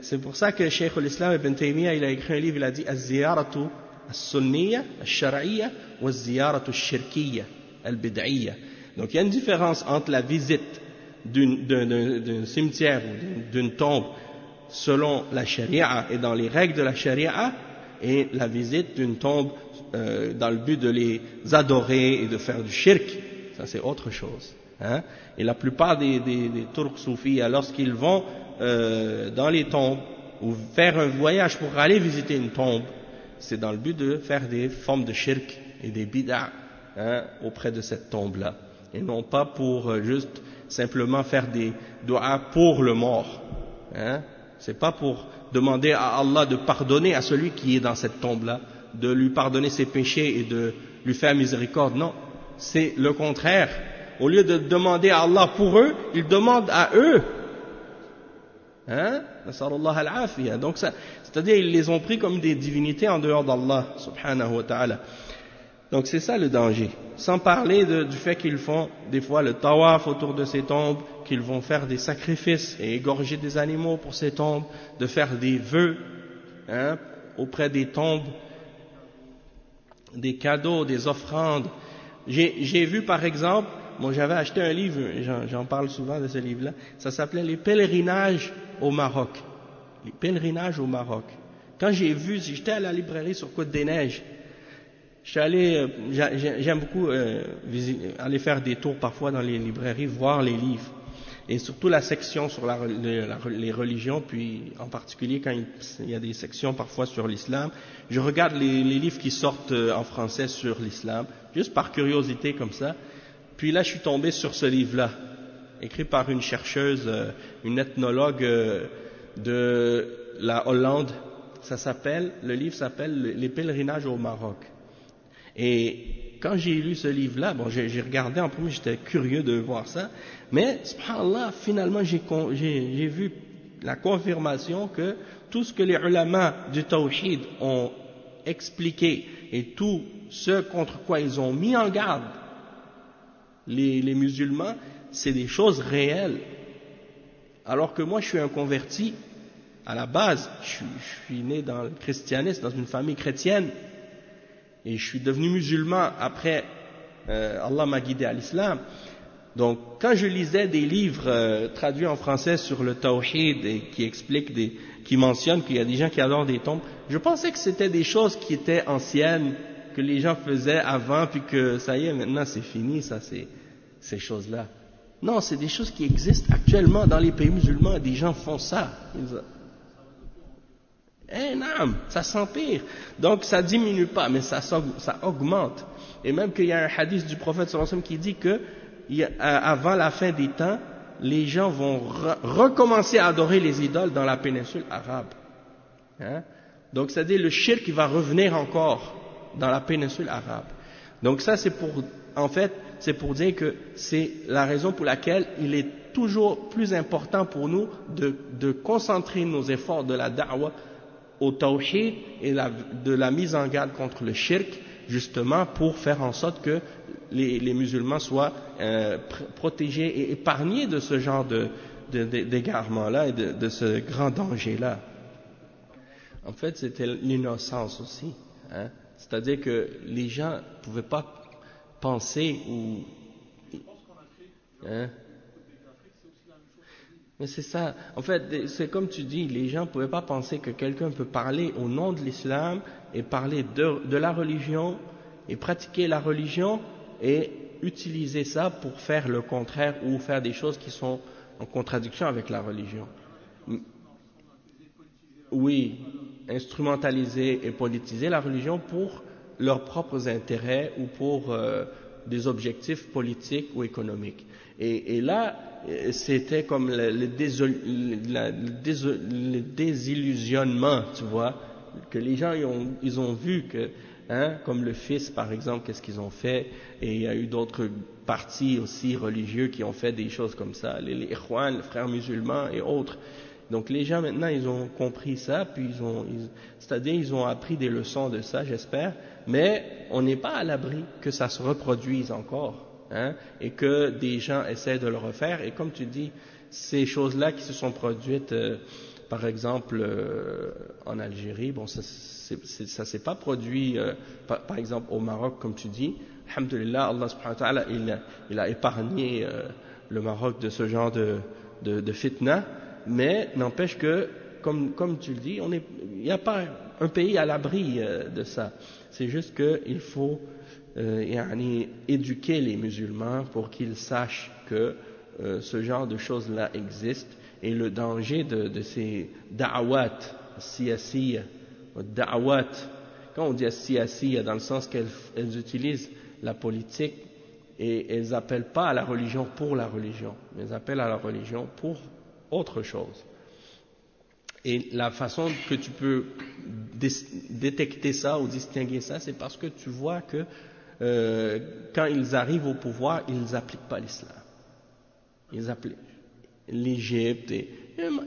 C'est pour ça que Cheikh l'Islam Ibn Taymiyyah il a écrit un livre, il a dit az-ziyaratu as-sunniyya ash-shar'iyya wa az-ziyaratu ash-shirkiyya al-bid'iyya. Donc il y a une différence entre la visite d'un cimetière ou d'une tombe selon la charia et dans les règles de la charia et la visite d'une tombe dans le but de les adorer et de faire du shirk. Ça c'est autre chose. Et la plupart des Turcs soufis, lorsqu'ils vont dans les tombes ou faire un voyage pour aller visiter une tombe, c'est dans le but de faire des formes de shirk et des bid'a auprès de cette tombe-là, et non pas pour juste simplement faire des doigts pour le mort. C'est pas pour demander à Allah de pardonner à celui qui est dans cette tombe-là, de lui pardonner ses péchés et de lui faire miséricorde. Non, c'est le contraire. Au lieu de demander à Allah pour eux, ils demandent à eux. Nasallallahu al-afiyah. Donc c'est-à-dire ils les ont pris comme des divinités en dehors d'Allah subhanahu wa ta'ala. Donc c'est ça le danger. Sans parler du fait qu'ils font des fois le tawaf autour de ces tombes, qu'ils vont faire des sacrifices et égorger des animaux pour ces tombes, de faire des vœux auprès des tombes, des cadeaux, des offrandes. J'ai vu par exemple, j'avais acheté un livre, j'en parle souvent de ce livre-là, ça s'appelait Les pèlerinages au Maroc. Les pèlerinages au Maroc. Quand j'étais à la librairie sur Côte-des-Neiges, j'aime beaucoup aller faire des tours parfois dans les librairies, voir les livres. Et surtout la section sur les religions, puis en particulier quand il y a des sections parfois sur l'islam, je regarde les livres qui sortent en français sur l'islam, juste par curiosité comme ça. Puis là, je suis tombé sur ce livre-là, écrit par une chercheuse, une ethnologue de la Hollande. Le livre s'appelle Les pèlerinages au Maroc. Et quand j'ai lu ce livre-là, j'ai regardé en premier, j'étais curieux de voir ça, mais subhanallah, finalement j'ai vu la confirmation que tout ce que les ulama du tawhid ont expliqué et tout ce contre quoi ils ont mis en garde les musulmans, c'est des choses réelles. Alors que moi je suis un converti, à la base, je suis né dans le christianisme, dans une famille chrétienne, et je suis devenu musulman après, Allah m'a guidé à l'islam. Donc, quand je lisais des livres traduits en français sur le tawhid et qui expliquent, qui mentionnent qu'il y a des gens qui adorent des tombes, je pensais que c'était des choses qui étaient anciennes, que les gens faisaient avant, puis que ça y est, maintenant c'est fini, ça c'est ces choses-là. Non, c'est des choses qui existent actuellement dans les pays musulmans, des gens font ça. Non, ça s'empire. Donc ça diminue pas, mais ça augmente. Et même qu'il y a un hadith du prophète sallallahu alayhi wa sallam qui dit que avant la fin des temps, les gens vont recommencer à adorer les idoles dans la péninsule arabe. Donc c'est-à-dire le shirk qui va revenir encore dans la péninsule arabe. Donc ça c'est pour dire que c'est la raison pour laquelle il est toujours plus important pour nous de concentrer nos efforts de la da'wah au tawhid et de la mise en garde contre le shirk, justement pour faire en sorte que les musulmans soient protégés et épargnés de ce genre d'égarement-là et de ce grand danger-là. En fait, c'était l'innocence aussi. C'est-à-dire que les gens ne pouvaient pas penser ou... Mais c'est ça. En fait, c'est comme tu dis, les gens ne pouvaient pas penser que quelqu'un peut parler au nom de l'islam et parler de la religion et pratiquer la religion et utiliser ça pour faire le contraire ou faire des choses qui sont en contradiction avec la religion. Oui, instrumentaliser et politiser la religion pour leurs propres intérêts ou pour des objectifs politiques ou économiques. Et là, c'était comme le désillusionnement, tu vois, que les gens ils ont vu que hein, comme le fils par exemple, qu'est-ce qu'ils ont fait, et il y a eu d'autres partis aussi religieux qui ont fait des choses comme ça, les Ikhwan, les frères musulmans et autres. Donc les gens maintenant ils ont compris ça, puis c'est-à-dire ils ont appris des leçons de ça, j'espère, mais on n'est pas à l'abri que ça se reproduise encore, hein, et que des gens essaient de le refaire, et comme tu dis, ces choses-là qui se sont produites, par exemple en Algérie, bon ça s'est pas produit par exemple au Maroc comme tu dis, alhamdulillah, Allah subhanahu wa ta'ala il a épargné le Maroc de ce genre de fitna, mais n'empêche que comme tu le dis, il n'y a pas un pays à l'abri de ça, c'est juste qu'il faut éduquer les musulmans pour qu'ils sachent que ce genre de choses-là existe, et le danger de ces da'awat siyasiyya, da'awat, quand on dit siyasiyya, dans le sens qu'elles utilisent la politique et elles n'appellent pas à la religion pour la religion, mais elles appellent à la religion pour autre chose. Et la façon que tu peux détecter ça ou distinguer ça, c'est parce que tu vois que quand ils arrivent au pouvoir, ils n'appliquent pas l'islam. Ils appliquent l'Égypte et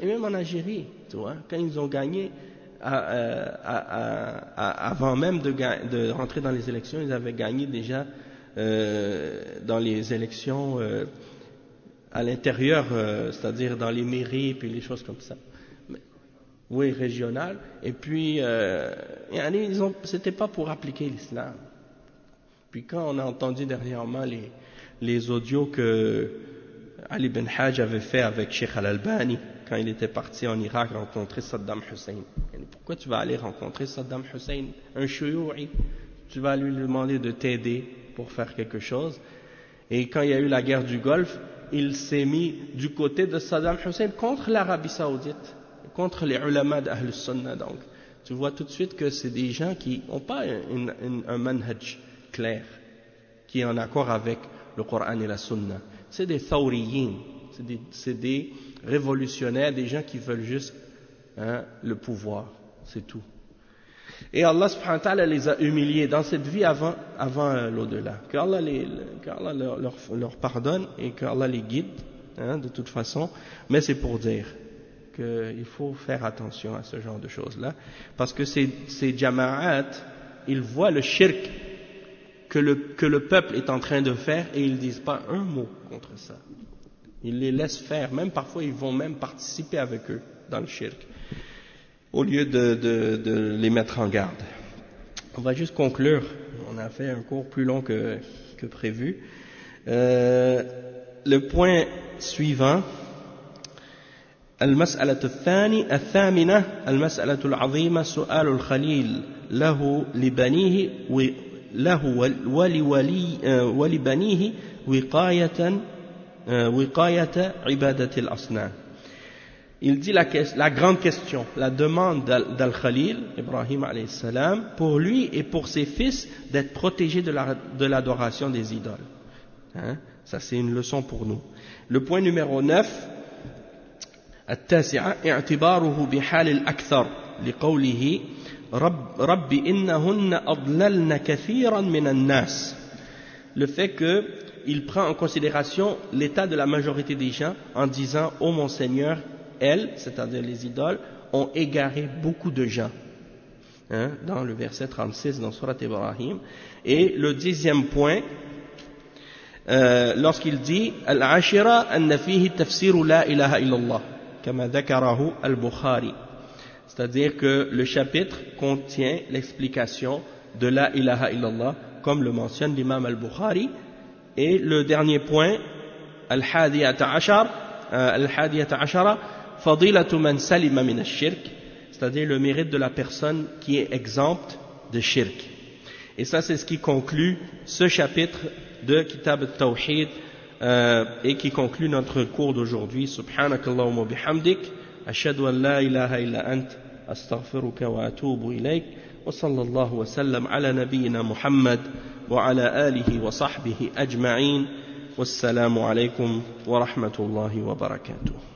même en Algérie, tu vois, quand ils ont gagné, avant même de rentrer dans les élections, ils avaient gagné déjà dans les élections à l'intérieur, c'est-à-dire dans les mairies puis les choses comme ça. Oui, régionales. Et puis, c'était pas pour appliquer l'islam. Puis quand on a entendu dernièrement les audios que Ali Ben Hajj avait fait avec Sheikh Al-Albani quand il était parti en Irak rencontrer Saddam Hussein. Pourquoi tu vas aller rencontrer Saddam Hussein, un shuyu'i? Tu vas lui demander de t'aider pour faire quelque chose. Et quand il y a eu la guerre du Golfe, il s'est mis du côté de Saddam Hussein contre l'Arabie Saoudite, contre les ulama d'Ahl Sunnah. Donc, tu vois tout de suite que c'est des gens qui n'ont pas un manhaj clair, qui est en accord avec le Coran et la Sunna. C'est des thawriyin, c'est des révolutionnaires, des gens qui veulent juste le pouvoir, c'est tout. Et Allah subhanahu wa ta'ala les a humiliés dans cette vie avant l'au-delà. Qu'Allah leur pardonne et qu'Allah les guide, de toute façon, mais c'est pour dire qu'il faut faire attention à ce genre de choses-là, parce que ces jama'at, ils voient le shirk que le peuple est en train de faire et ils ne disent pas un mot contre ça. Ils les laissent faire, même parfois ils vont même participer avec eux dans le shirk, au lieu de les mettre en garde. On va juste conclure, on a fait un cours plus long que prévu. Le point suivant, المسألة الثامنة المسألة العظيمة سؤال الخليل له ولبنيه وقاية عبادة الأصنام. Il dit la grande question, la demande d'Al-Khalil, Ibrahim alayhi salam, pour lui et pour ses fils d'être protégés de l'adoration des idoles. Ça c'est une leçon pour nous. Le point numéro 9, التاسعة اعتباره بحال الأكثر لقوله رب إنهن أضللن كثيرا من الناس. Le fait qu'il prend en considération l'état de la majorité des gens en disant « Ô mon Seigneur, elles, c'est-à-dire les idoles, ont égaré beaucoup de gens. » Dans le verset 36 dans Surat Ibrahim. Et le 10e point, lorsqu'il dit « Al-Ashira anna fihi tafsiru la ilaha illallah » كما ذكره البخاري, c'est-à-dire que le chapitre contient l'explication de la ilaha illallah comme le mentionne l'imam al-Bukhari. Et le dernier point, al-hadiyata ashara fadilatu man salima min ash-shirk, c'est-à-dire le mérite de la personne qui est exempte de shirk. Et ça c'est ce qui conclut ce chapitre de Kitab al-Tawhid et qui conclut notre cours d'aujourd'hui. Subhanakallahumma wa bihamdik, ashhadu an la ilaha illa ant, astaghfiruka wa atubu ilayk, wa sallallahu wa sallam ala nabiyyina Muhammad wa ala alihi wa sahbihi ajma'in. Wassalamu alaykum wa rahmatullahi wa barakatuh.